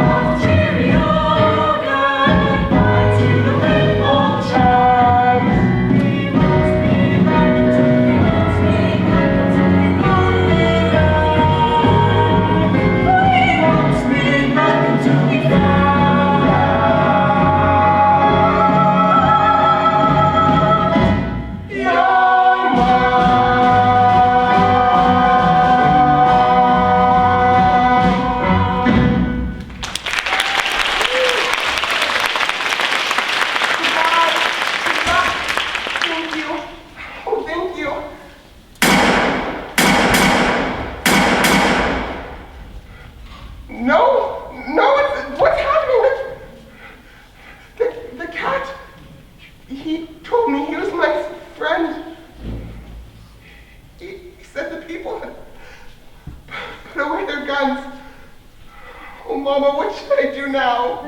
Don't delay. Thank you. Oh, thank you. No, what's happening? The cat, he told me he was my friend. He said the people had put away their guns. Oh, Mama, what should I do now?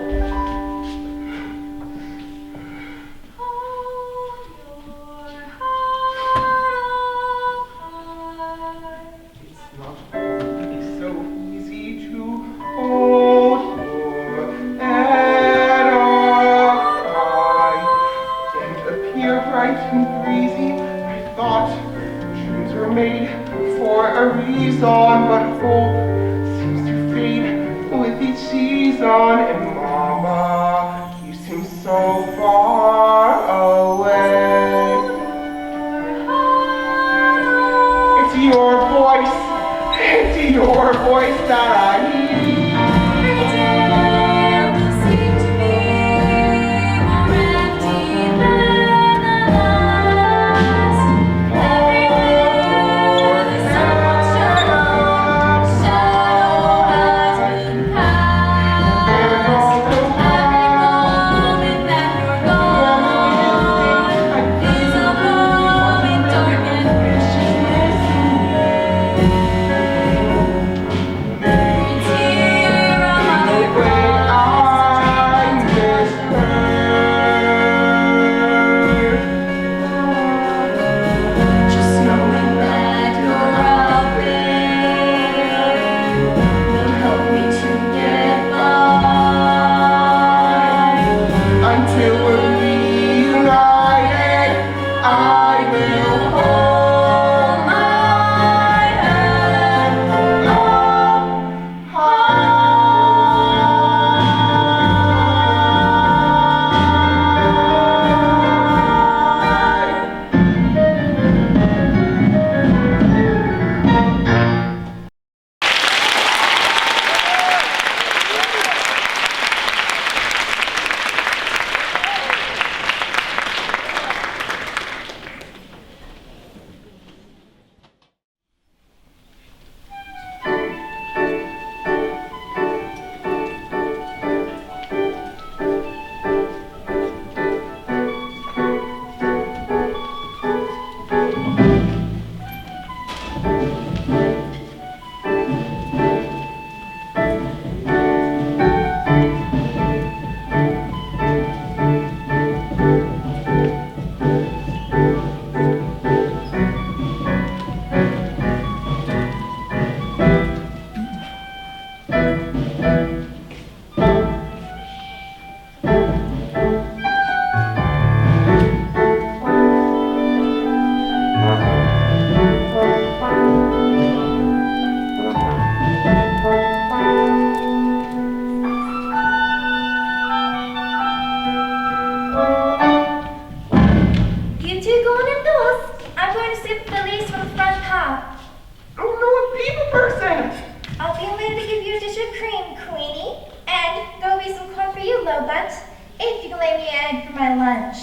It's not so easy to hold your head up high and appear bright and breezy. I thought dreams were made for a reason, but hope seems to fade with each season. And Mama, you seem so far away. It's your voice that I hear. If you can lay me an egg for my lunch.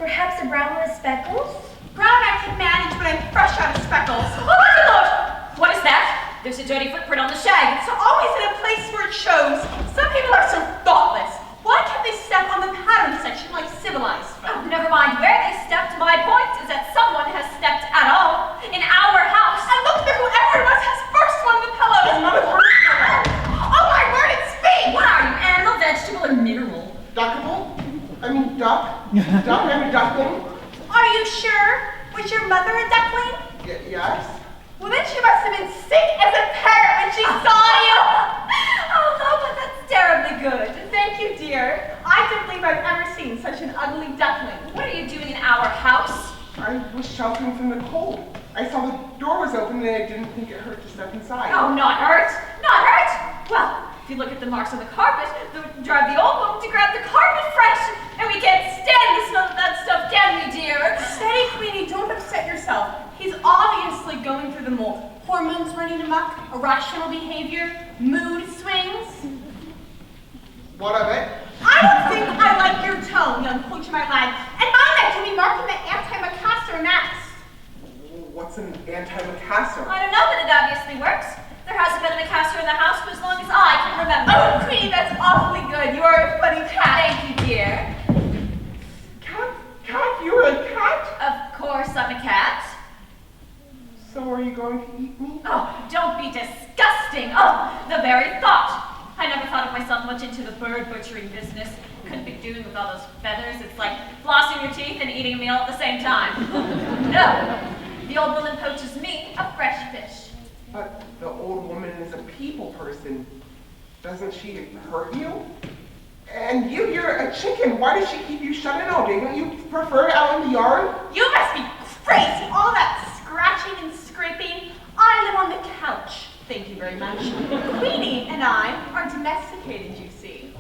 Perhaps a brown with speckles? Brown I can manage, but I'm fresh out of speckles. Oh my lord! What is that? There's a dirty footprint on the shag. It's always in a place where it shows. Some people are so thoughtless. Why can't they step on the pattern section like civilized folk? Oh, never mind where they stepped. My point is that someone has stepped at all in our house. And look at whoever it was has first one of the pillows. Another first pillow. Oh my word, it's me! What are you, animal, vegetable, or mineral? Duckable? I mean duck. Duck, I'm a duckling. Are you sure? Was your mother a duckling? Yes. Well, then she must have been sick as a parrot when she saw you. Oh no, but that's terribly good. Thank you, dear. I don't believe I've ever seen such an ugly duckling. What are you doing in our house? I was sheltering from the cold. I saw the door was open and I didn't think it hurt to step inside. Oh, not hurt. Not hurt. Well, if you look at the marks on the carpet, they would drive the old woman to grab the carpet fresh. And we can't stand the smell of that stuff, can we, dear? Steady, Queenie, don't upset yourself. He's obviously going through the mold. Hormones running amok, irrational behavior, mood swings. What of it? I don't think I like your tone, young poacher, my lad. And mind that you'll be marking the antimacassar next. What's an antimacassar? I don't know, but it obviously works. There hasn't been a macassar in the house for as long as I can remember. Oh, Queenie, that's awfully good. You are a funny cat. Thank you, dear. Cat? You're a cat? Of course I'm a cat. So are you going to eat me? Oh, don't be disgusting. Oh, the very thought. I never thought of myself much into the bird butchering business. Couldn't be doing with all those feathers. It's like flossing your teeth and eating a meal at the same time. No, the old woman poaches me a fresh fish. But the old woman is a people person. Doesn't she hurt you? And you're a chicken. Why does she keep you shut in all day? Don't you prefer it out in the yard? You must be crazy. All that scratching and scraping. I live on the couch. Thank you very much. Queenie and I are domesticated, you see.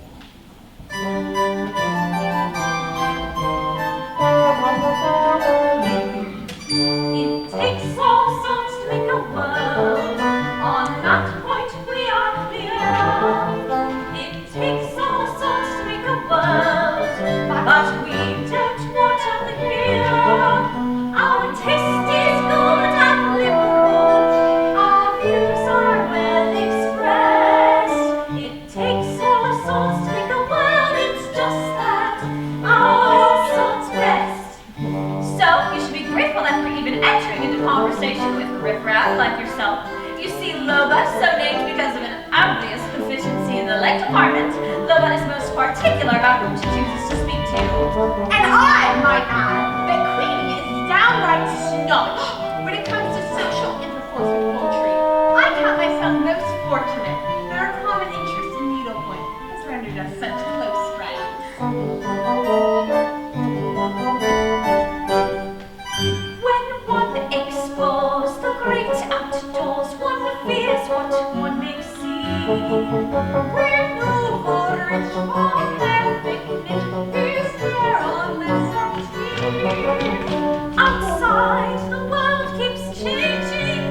It takes all sorts to make a world. On that point we are clear. It takes all sorts to make a world, but we don't want to hear. Our taste is good and liberal. Our views are well expressed. It takes all sorts to make a world. It's just that our sorts best. So you should be grateful that we're even entering into conversation with riffraff like yourself. You see, Loba, so named because of an obvious deficiency in the leg department, Loba is most particular about whom she chooses to speak to. And I might add that Queenie is downright snobbish when it comes to social intercourse with poultry. I count myself most fortunate that our common interest in needlepoint has rendered us such close friends. When one explores the great outdoors, one fears what one may see. Where no forage for their picnic is there unless outside, the world keeps changing.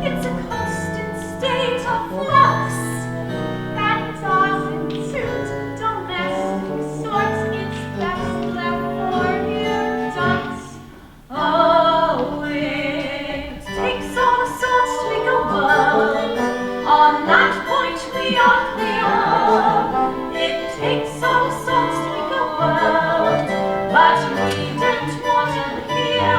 It's a constant state of flux. That doesn't suit domestic sorts. It's best left for you ducks. Oh, it takes all sorts to make a world. On that point we are clear. It takes all sorts to make a world, but we don't want to hear.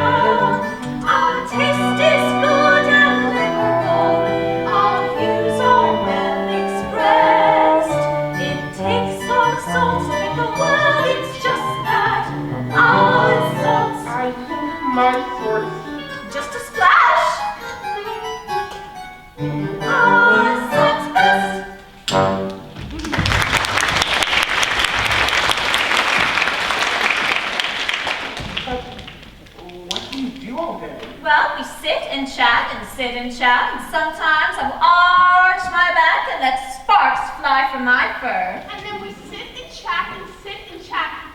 Our taste is good and liberal. Our views are well expressed. It takes all sorts to make a world. It's just that our sorts. I think my source. Just a splash. Our sorts best. But what do you do all day? Well, we sit and chat and sit and chat, and sometimes I will arch my back and let sparks fly from my fur. And then we sit and chat,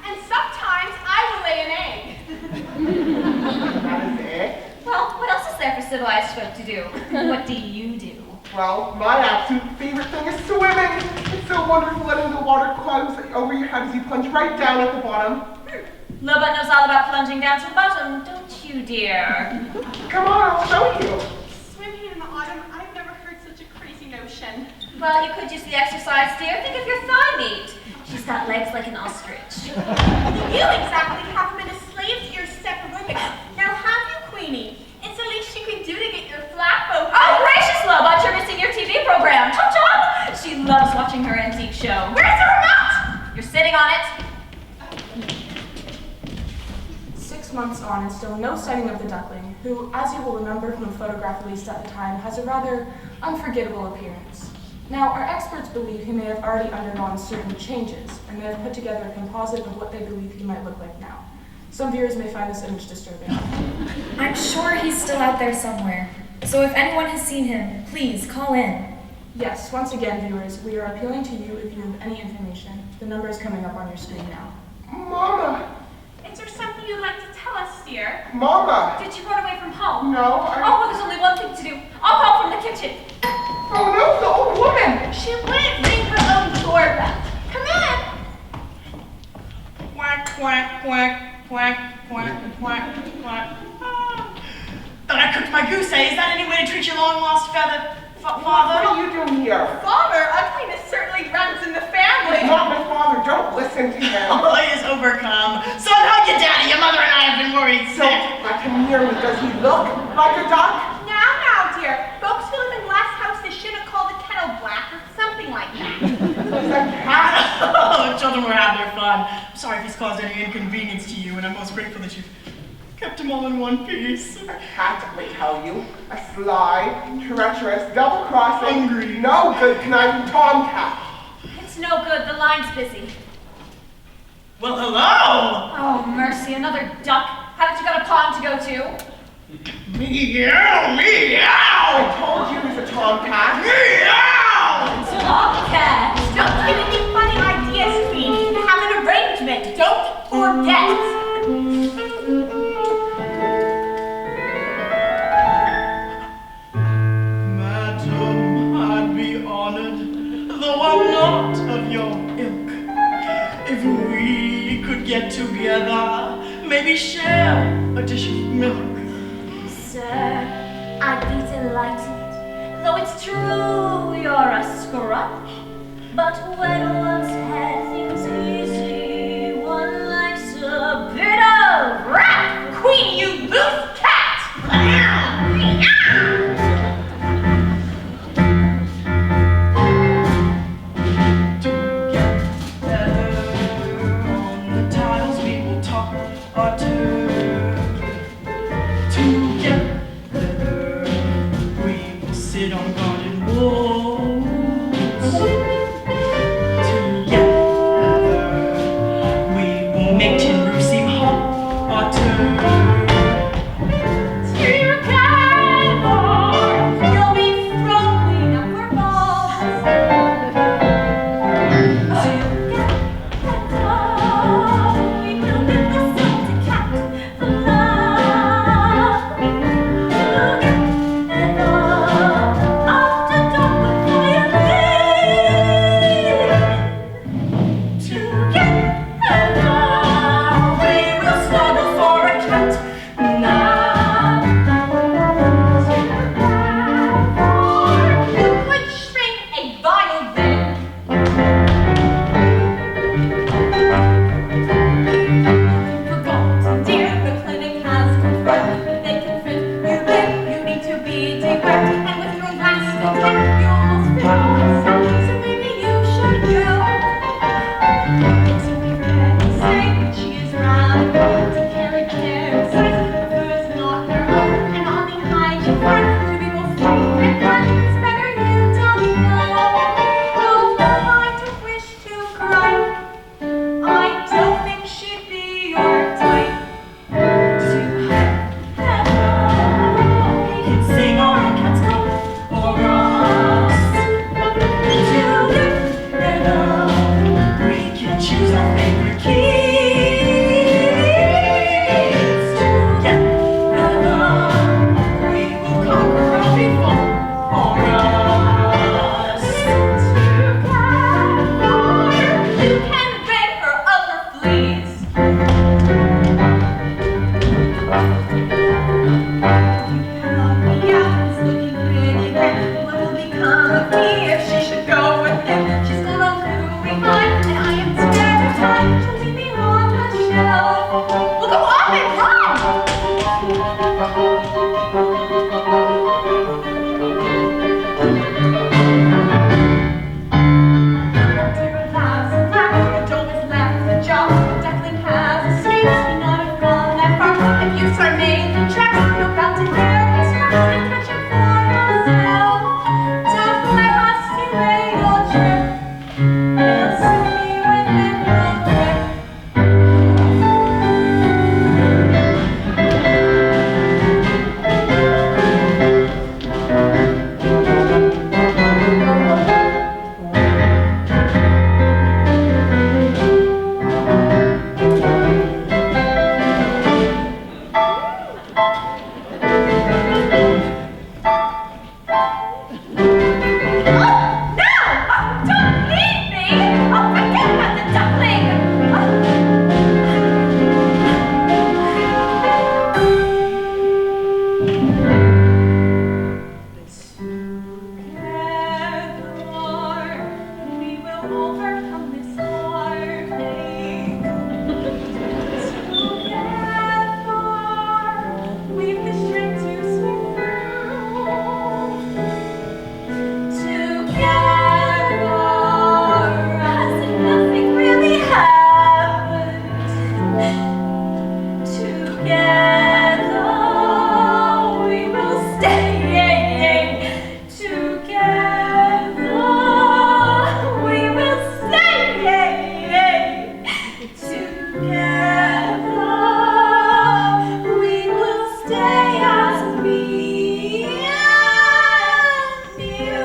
and sometimes I will lay an egg. That is it? Well, what else is there for civilized folk to do? What do you do? Well, my absolute favorite thing is swimming. It's so wonderful letting the water close over your head as you plunge right down at the bottom. Lobot knows all about plunging down to the bottom, don't you, dear? Come on, I'll show you. Swimming in the autumn, I've never heard such a crazy notion. Well, you could use the exercise, dear. Think of your thigh meat. She's got legs like an ostrich. You exactly haven't been a slave to your step aerobics. Now have you, Queenie? It's the least you can do to get your flap open. Oh, gracious, Lobot, you're missing your TV program. Chop chop! She loves watching her antique show. Where's the remote? You're sitting on it. 6 months on and still no sighting of the duckling, who, as you will remember from the photograph released at the time, has a rather unforgettable appearance. Now, our experts believe he may have already undergone certain changes, and they have put together a composite of what they believe he might look like now. Some viewers may find this image disturbing. I'm sure he's still out there somewhere. So if anyone has seen him, please call in. Yes, once again, viewers, we are appealing to you if you have any information. The number is coming up on your screen now. Mama! Is there something you'd like to tell us, dear? Mama! Did you run away from home? No, Oh, well, there's only one thing to do. I'll call from the kitchen. Oh no, the old woman! She wouldn't ring her own doorbell. Come in. Quack, quack, quack, quack, quack, quack, quack. Thought I cooked my goose, eh? Is that any way to treat your long-lost father? What are you doing here? Father, ugliness certainly runs in the family. Not my father, don't listen to him. Oh, he is overcome. Son, hug your daddy. Your mother and I have been worried sick. Don't let him near me. Does he look like a duck? Now, dear. Folks who live in glass houses should have called the kettle black or something like that. He's a cat. Oh, children will have their fun. I'm sorry if he's caused any inconvenience to you, and I'm most grateful that you've kept him all in one piece. A cat, I tell you. A sly, treacherous, double-crossing, Hungry. no good conniving tomcat. It's no good. The line's busy. Well, hello! Oh, mercy. Another duck. Haven't you got a pond to go to? Meow, meow! I told you he's a tomcat. Meow! Tomcat. Don't give me funny ideas, Queenie. Have an arrangement. Don't forget. Madam, I'd be honored, though I'm not of your ilk, if we could get together, maybe share a dish of milk. Sir, I'd be delighted, though it's true you're a scrub. But when one's had things easy, one likes a bit of rap. Queenie, you loose cat! Choose our favorite key. we will stay. Together we will stay. Together we will stay as me and you.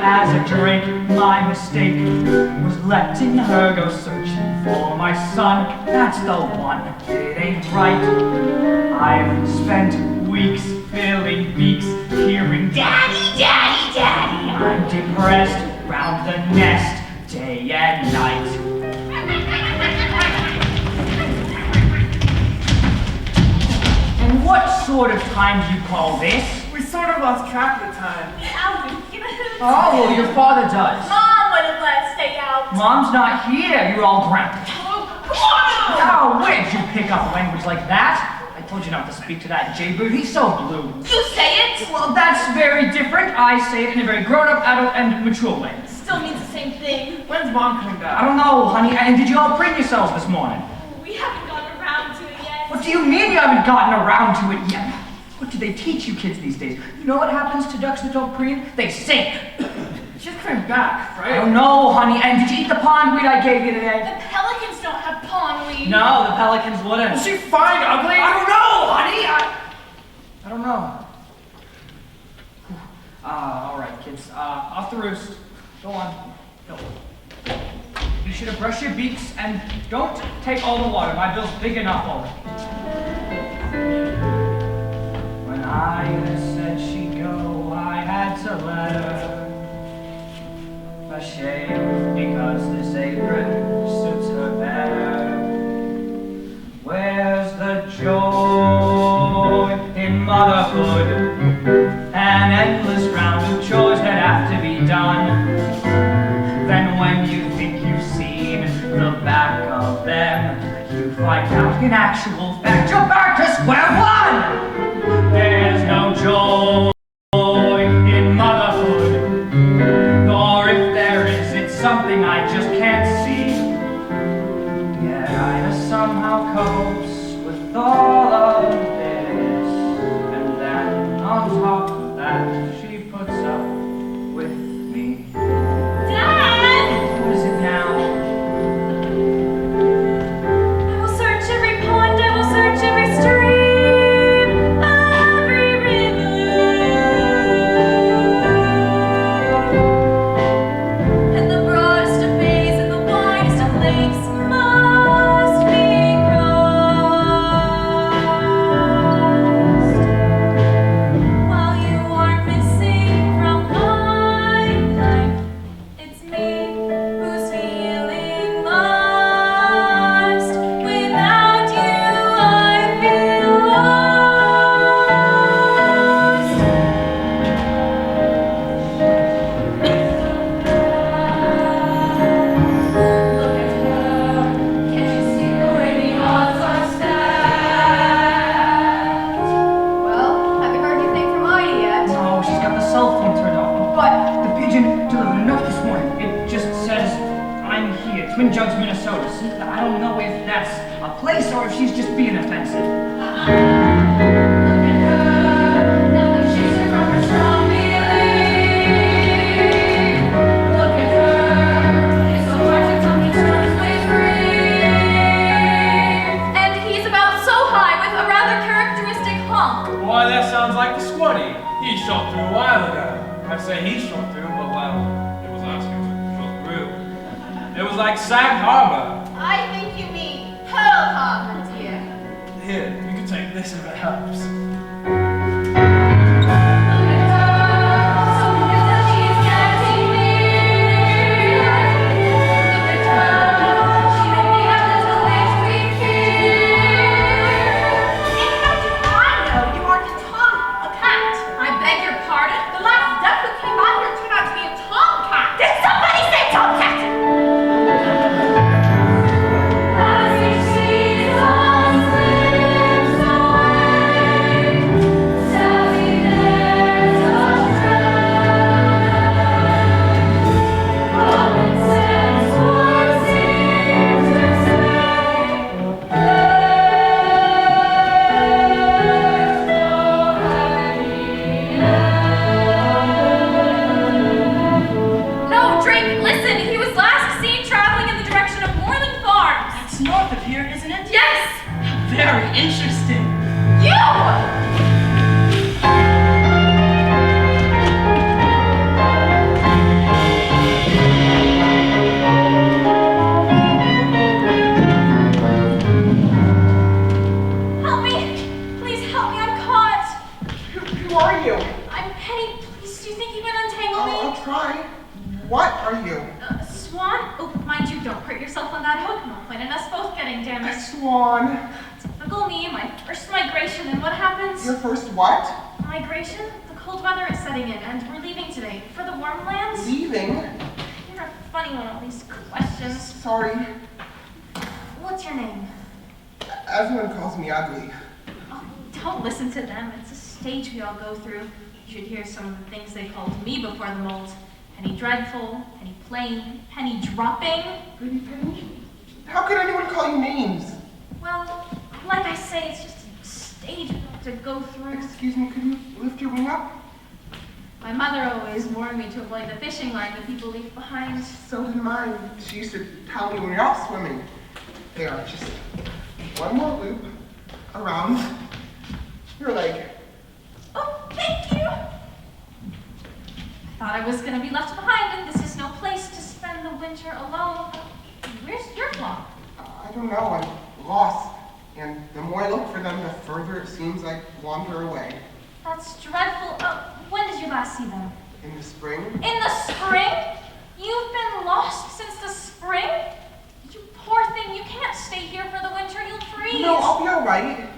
As a drink, my mistake was letting her go searching for my son. That's the one, it ain't right. I've spent weeks filling beaks, hearing daddy, daddy, daddy. I'm depressed round the nest, day and night. And what sort of time do you call this? We sort of lost track of the time. Alvin, give a hoot. Oh, well, your father does. Mom wouldn't let us stay out. Mom's not here, you're all grounded. Oh, come on! Oh, where'd you pick up language like that? I told you not to speak to that jaybird, he's so blue. You say it. Well, that's very different. I say it in a very grown-up, adult, and mature way. Still means the same thing. When's Mom coming back? I don't know, honey, and did you all preen yourselves this morning? We haven't gotten around to it yet. What do you mean you haven't gotten around to it yet? What do they teach you kids these days? You know what happens to ducks that don't preen? They sink. She's coming back, I right? don't know, honey, and did you eat the pondweed I gave you today? The pelicans don't have pondweed. No, the pelicans wouldn't. Is she fine, ugly? I don't know, honey. I don't know. All right, kids. Off the roost. Go on. Go. You should have brushed your beaks and don't take all the water. My bill's big enough already. When I said she'd go, I had to let her. A shame because this apron suits her better. Where's the joy in motherhood? An endless round of chores that have to be done. Then when you think you've seen the back of them, you find out in actual fact you're back to square one. There's no joy in motherhood, or if there is, it's something I just can't see. Yet Ida somehow copes with all of this, and then on top of that, she puts up with me. Dad! What is it now? I will search every pond, I will search every stream, every river. And the broadest of bays and the widest of lakes must be crossed. While you are missing from my life, it's me who's feeling lost. Without you, I feel lost. Look at her, can't you see the way the odds are stacked? Well, haven't heard anything from Ida yet. Oh, she's got the cell phone turned off. But the pigeon delivered a note this morning. It just says, I'm here, Twin Jugs, Minnesota. See, I don't know if that's a place or if she's just being offensive. Look at her, nothing shakes her from her strong belief. Look at her, it's so hard to come to terms with grief. And he's about so high with a rather characteristic honk. Why, that sounds like the squatty. He shot through a while ago. I'd say he shot through, but well, it was us who shot through. It was like Sag Harbor. I think you mean Pearl Harbor, dear. Here, you can take thanks if it helps. Some of the things they called me before the mold. Penny dreadful, penny plain, penny dropping. Pretty Penny? How could anyone call you names? Well, like I say, it's just a stage to go through. Excuse me, could you lift your wing up? My mother always warned me to avoid the fishing line that people leave behind. So did mine. She used to tell me when you're out swimming, they are just one more loop around your leg. Oh, thank you! I thought I was going to be left behind, and this is no place to spend the winter alone. Where's your flock? I don't know. I'm lost. And the more I look for them, the further it seems I wander away. That's dreadful. When did you last see them? In the spring. In the spring? You've been lost since the spring? You poor thing, you can't stay here for the winter. You'll freeze. No, I'll be all right.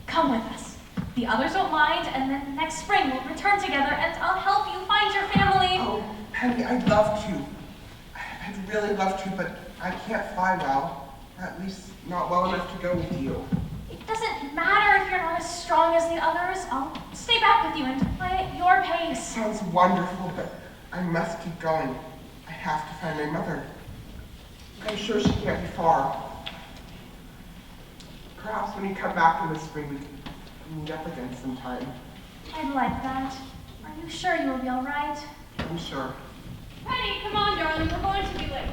Come with us. The others don't mind, and then next spring we'll return together and I'll help you find your family. Oh, Penny, I'd love to. I'd really love to, but I can't fly well. Or at least not well enough to go with you. It doesn't matter if you're not as strong as the others. I'll stay back with you and play at your pace. Sounds wonderful, but I must keep going. I have to find my mother. I'm sure she can't be far. Perhaps when you come back in the spring, we can meet up again sometime. I'd like that. Are you sure you will be all right? I'm sure. Penny, come on, darling. We're going to be late.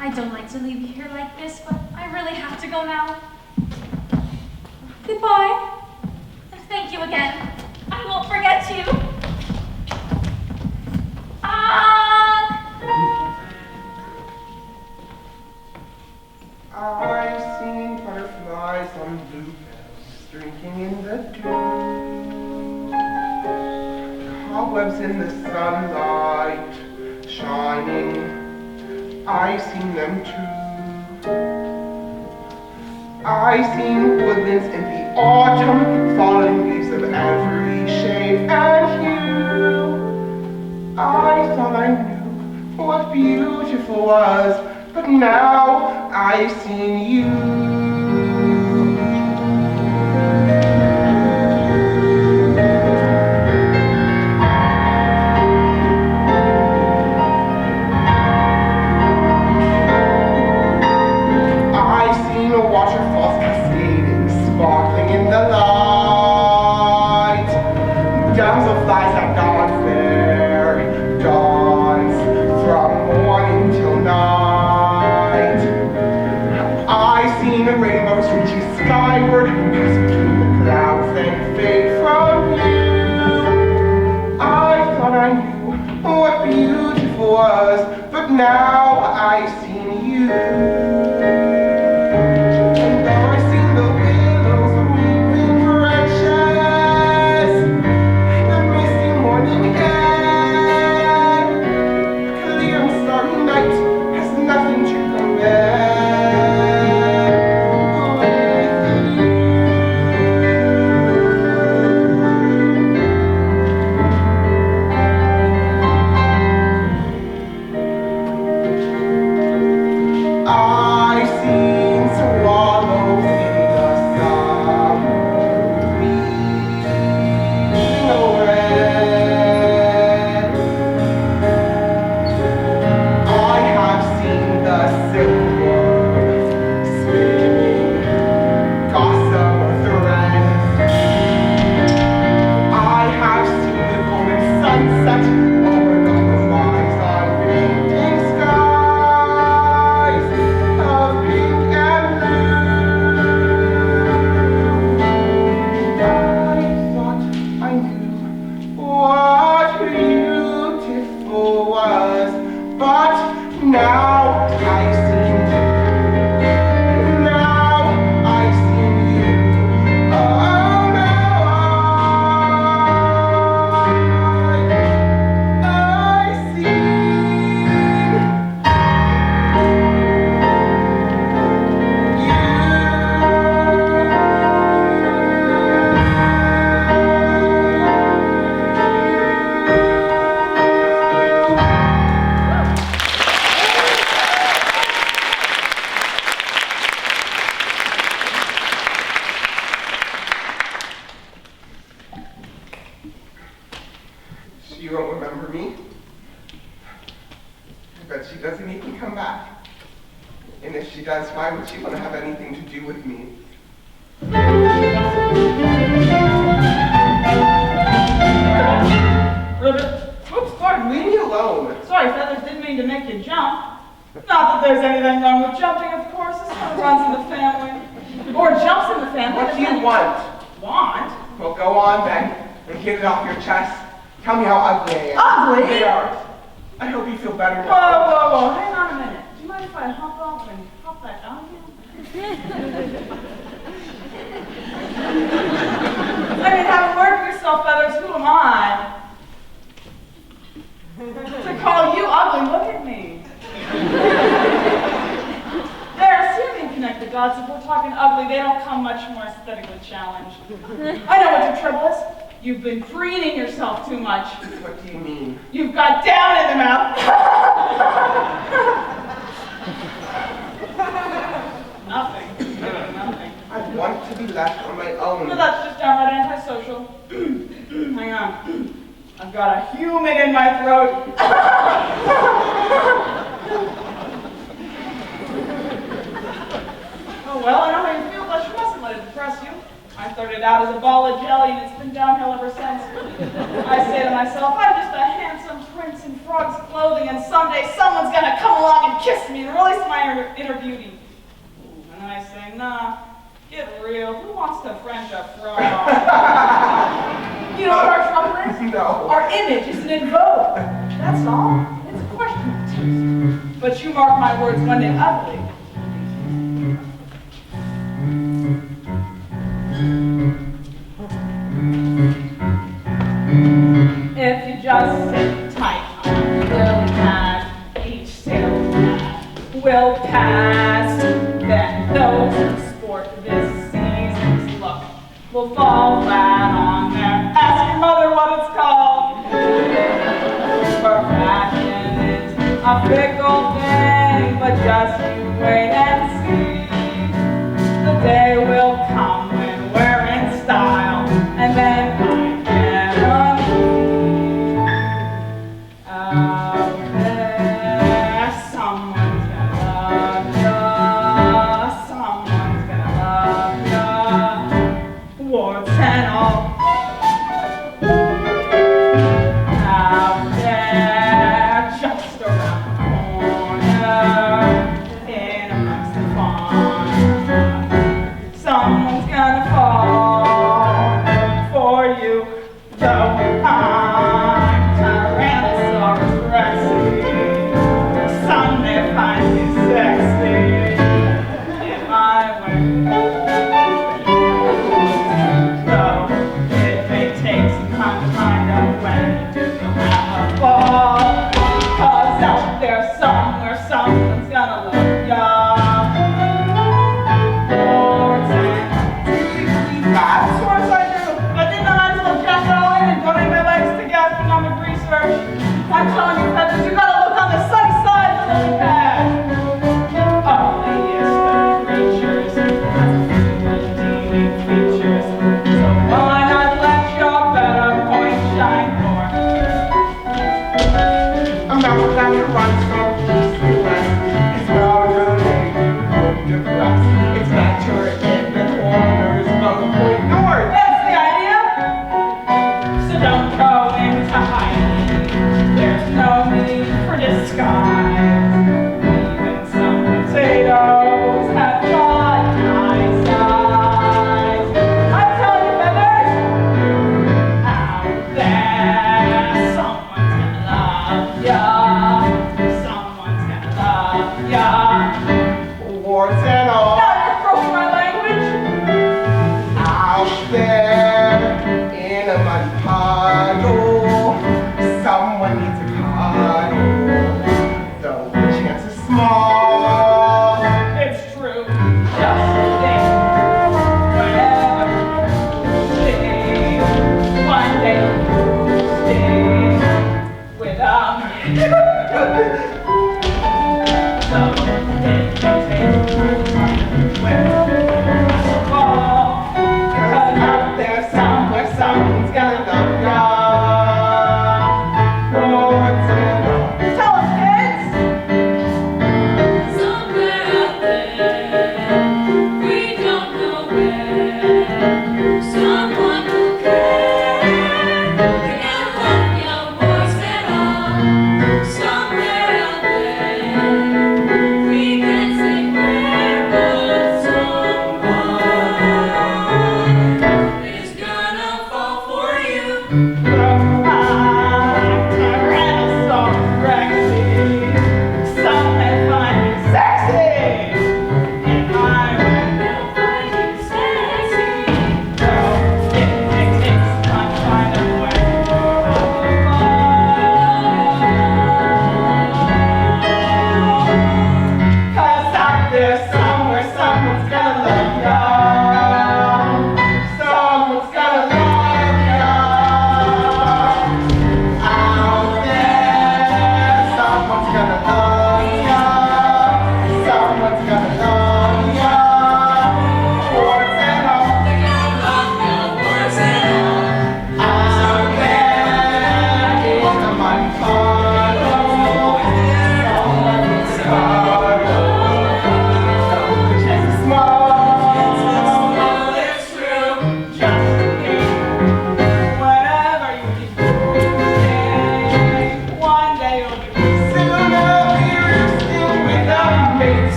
I don't like to leave you here like this, but I really have to go now. Goodbye. And thank you again. I won't forget you. I've seen butterflies on bluebells drinking in the dew. Cobwebs in the sunlight shining. I've seen them too. I've seen woodlands in the autumn, fallen leaves of every shade and hue. I thought I knew what beautiful was, but now I've seen you. Waterfalls cascading, sparkling in the light. Damselflies at dawn fair dance from morning till night. I've seen does, why would she want to have anything to do with me? Ribbit. Oops, pardon Leave me. me alone. Sorry, Feathers, didn't mean to make you jump. Not that there's anything wrong with jumping, of course. It sort of runs in the family. Or jumps in the family. What do you want? Want? Well, go on then, and get it off your chest. Tell me how ugly I am. Ugly? They are. I hope you feel better Whoa, now. whoa, whoa. Hang on a minute. Do you mind if I hop off and hop back on you? I mean, have a word for yourself, Feathers. Who am I? To call you ugly. Look at me. There, see if we can connect the dots. If we're talking ugly, they don't come much more aesthetically challenged. I know what your trouble is. You've been preening yourself too much. What do you mean? You've got down in the mouth. Nothing. Nothing. I want to be left on my own. No, that's just downright antisocial. Hang on. I've got a human in my throat. Oh, well, I know how you feel, but you mustn't let it depress you. I started out as a ball of jelly, and it's been downhill ever since. I say to myself, I'm just a handsome prince in frog's clothing, and someday someone's gonna come along and kiss me and release my inner beauty. And I say, nah, get real. Who wants to French a frog? You know what our trouble is? No. Our image isn't in vogue. That's all. It's a question of taste. But you mark my words, one day ugly. If you just sit tight on little pad, each sail pad will pass. Then those who sport this season's look will fall flat on their. Ask your mother what it's called. For fashion is a fickle thing, but just you wait and see. The day will come when we're in style, and then I out there, someone's gonna love ya, someone's gonna love ya, warts and all. Out there, just around the corner, in amongst the fauna, someone's gonna fall for you, though I'm Tyrannosaurus Rexy. Some may find me sexy in my way. Though it may take some kind of when you do have a ball. 'Cause out there somewhere someone's gonna love ya. Of course I do. But then I might as well jack it all in and donate my legs to gastronomic research. I'm telling you, Feathers, you gotta look on the sunny side of the lily pad. Ugliest of creatures has a few redeeming features. So why not let your better point shine forth? A mouth that runs from east to west is now your name. Hope depressed. It's not your in the corners, both point north. That's the idea. So don't go into hiding. There's no need for disguise. Even some potatoes have got nice eyes. I'm telling you, Feathers, out there, someone's gonna love ya. Someone's gonna love ya. Warts and all. Now you're broken my language. Out there in a muddy puddle, someone needs a cuddle. Though the chance is small. It's true. Just think. Whenever you stay, one day you'll stay without me. So it may take time when you fall. 'Cause out there somewhere someone's gonna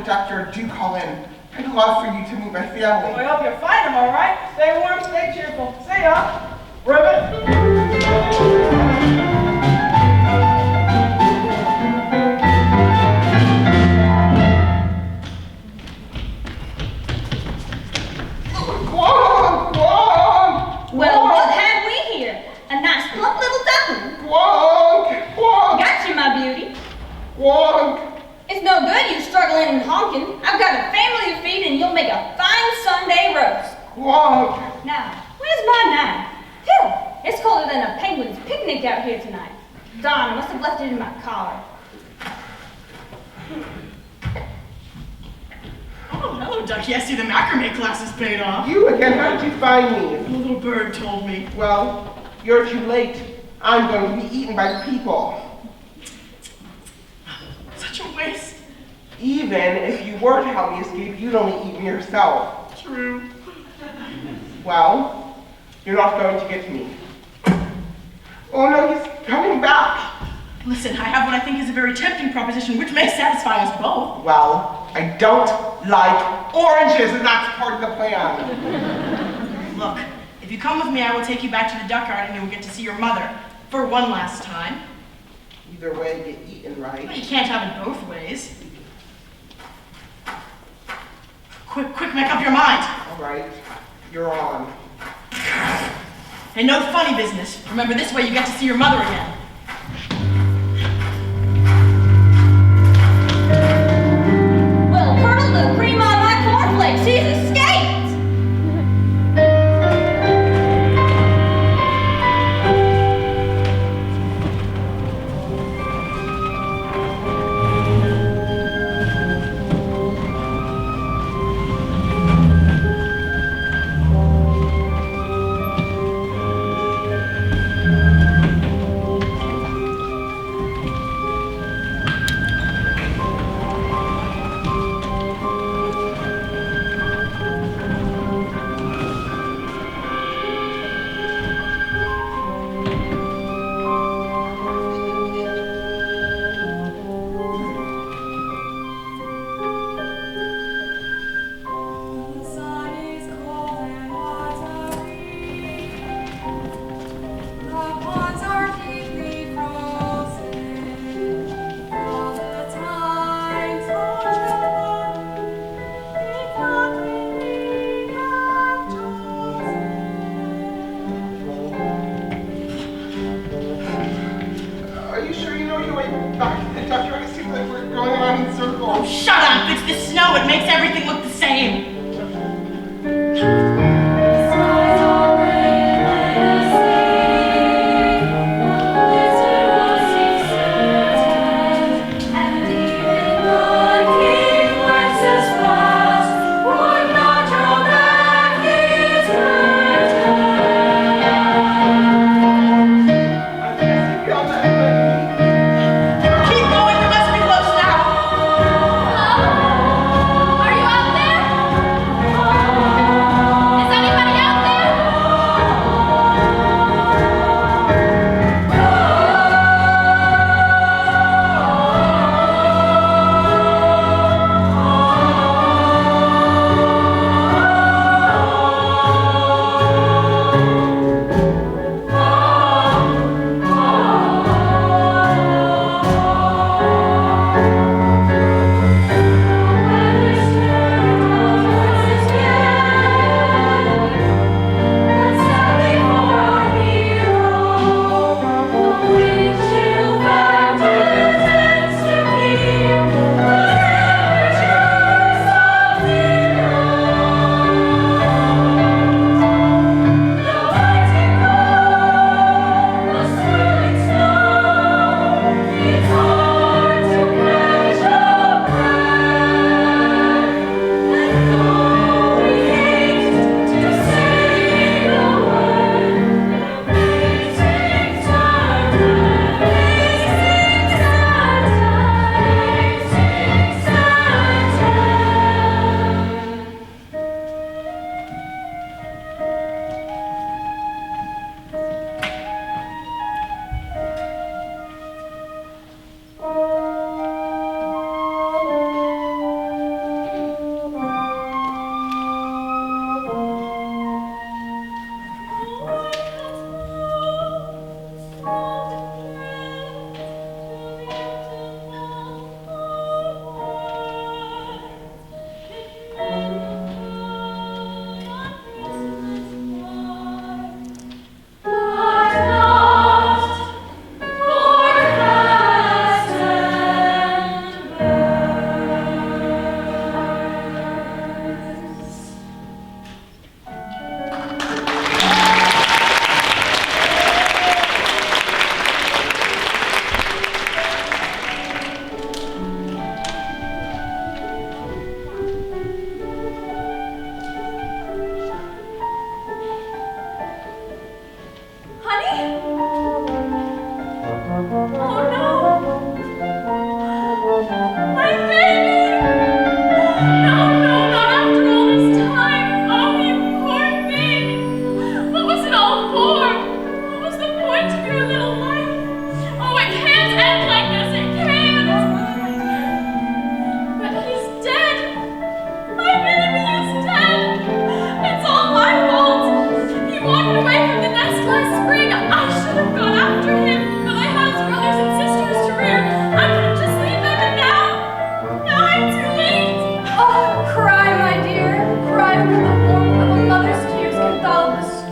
conductor, do call in. I'd love for you to meet my family. I hope you find them all right. Stay warm, stay cheerful. See ya. Ribbit. Well, what have we here? A nice plump little duckling. Quonk! Quonk! Got you, my beauty. Quonk! It's no good you struggling and honking. I've got a family to feed and you'll make a fine Sunday roast. Quonk! Now, where's my knife? Hell, it's colder than a penguin's picnic out here tonight. Darn, I must have left it in my collar. Oh, hello, Ducky. I see the macrame class is paid off. You again, how did you find me? The little bird told me. Well, you're too late. I'm going to be eaten by people. Such a waste. Even if you were to help me escape, you'd only eat me yourself. True. Well, you're not going to get me. Oh no, he's coming back. Listen, I have what I think is a very tempting proposition, which may satisfy us both. Well, I don't like oranges, and that's part of the plan. Look, if you come with me, I will take you back to the duck yard and you will get to see your mother for one last time. Either way, get eaten, right? But you can't have it both ways. Quick, make up your mind. All right, you're on. And no funny business. Remember, this way you get to see your mother again. Well, Colonel, the cream on my cornflakes, he's escaped! Are you sure you know your way back to the duck yard? It seems like we're going around in circles. Oh, shut up! It's the snow. It makes everything look the same. Are you out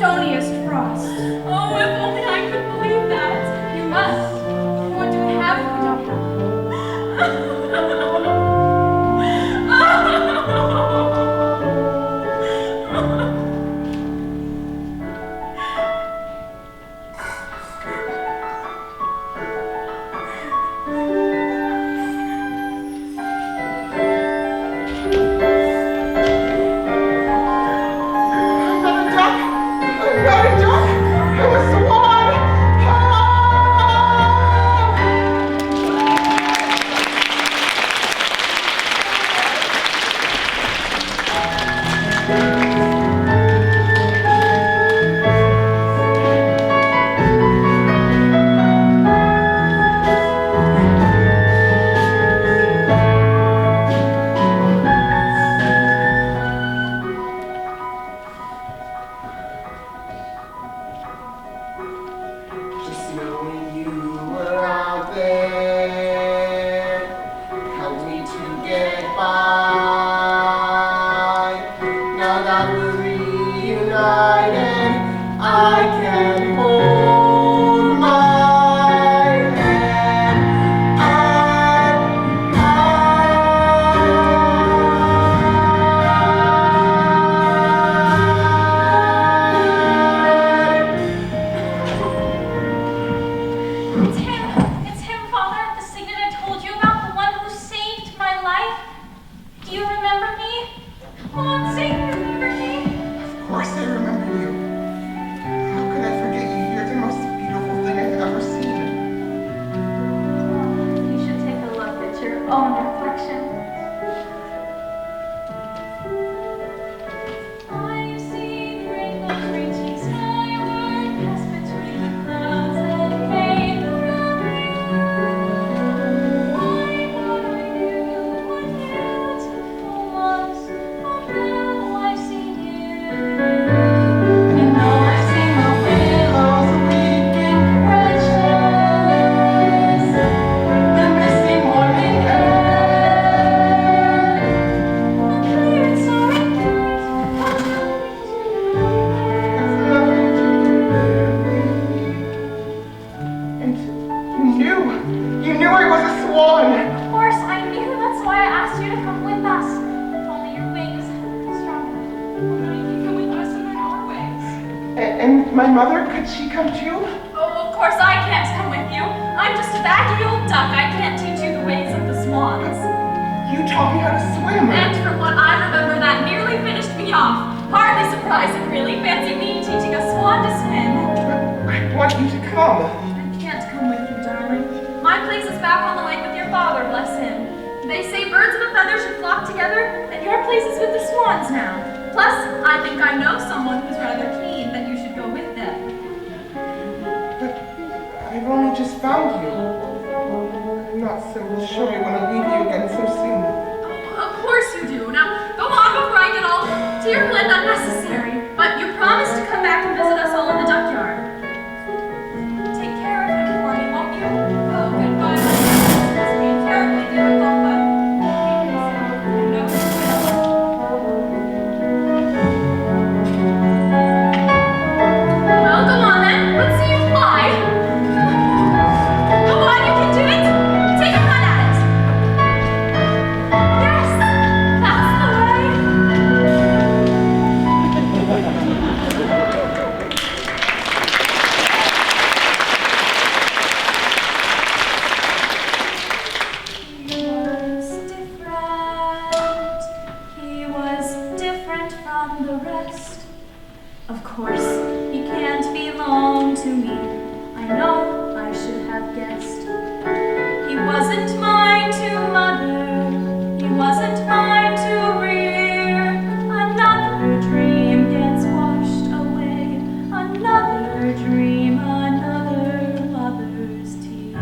stoniest frost. Oh, if only I could believe that. You must. What do we have if we don't have? My mother, could she come too? Oh, of course I can't come with you. I'm just a baggy old duck. I can't teach you the ways of the swans. You taught me how to swim. And from what I remember, that nearly finished me off. Hardly surprising, really. Fancy me teaching a swan to swim. I want you to come. I can't come with you, darling. My place is back on the lake with your father, bless him. They say birds of a feather should flock together, and your place is with the swans now. Plus, I think I know someone who's rather keen that you should go with them. But I've only just found you. I'm not so sure I want to leave you again so soon. Oh, of course you do. Now, go on before I get all tearful and unnecessary. But you promised to come back and visit us all in the duckyard. Take care of him for me, won't you? Oh, goodbye. This must be terribly difficult, but keep yourself. You know you will. Well, go on then. Let's see you fly. Go on, you can do it. Take a run at it. Yes, that's the way. He was different from the rest. Of course, he can't belong to me. I know I should have guessed. He wasn't mine to mother. He wasn't mine to rear. Another dream gets washed away. Another dream, another mother's tear.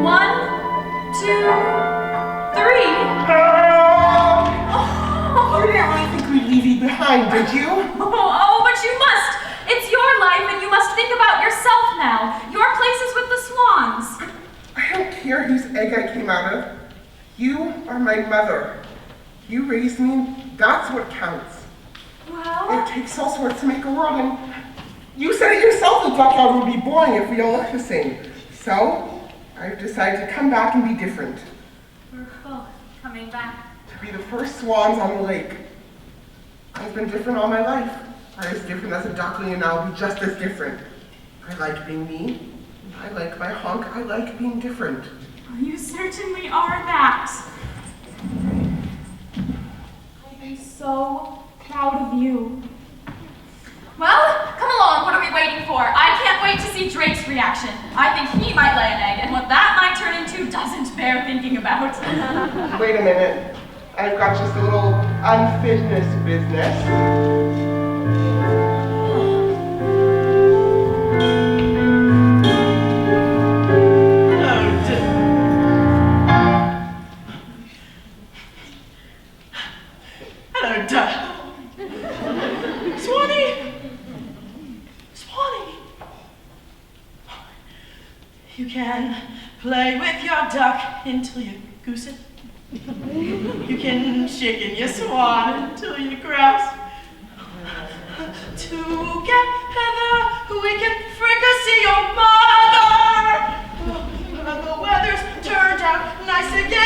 One, two, three. You didn't really think we'd leave you behind, did you? Oh, but you must. It's your life, and you must think about yourself now. Your place is with the swans. I don't care whose egg I came out of. You are my mother. You raised me, that's what counts. Well, It takes all sorts to make a world, and you said it yourself, the duckyard would be boring if we all looked the same. So, I've decided to come back and be different. We're both coming back. To be the first swans on the lake. I've been different all my life. I'm as different as a duckling, and I'll be just as different. I like being me. I like my honk. I like being different. You certainly are that. I am so proud of you. Well, come along. What are we waiting for? I can't wait to see Drake's reaction. I think he might lay an egg, and what that might turn into doesn't bear thinking about. Wait a minute. I've got just a little unfitness business. Hello, Duck. Swanee! Swanee! You can play with your duck until you goose it. You can chicken your swan until you grouse. Together we can fricassee your mother. The weather's turned out nice again.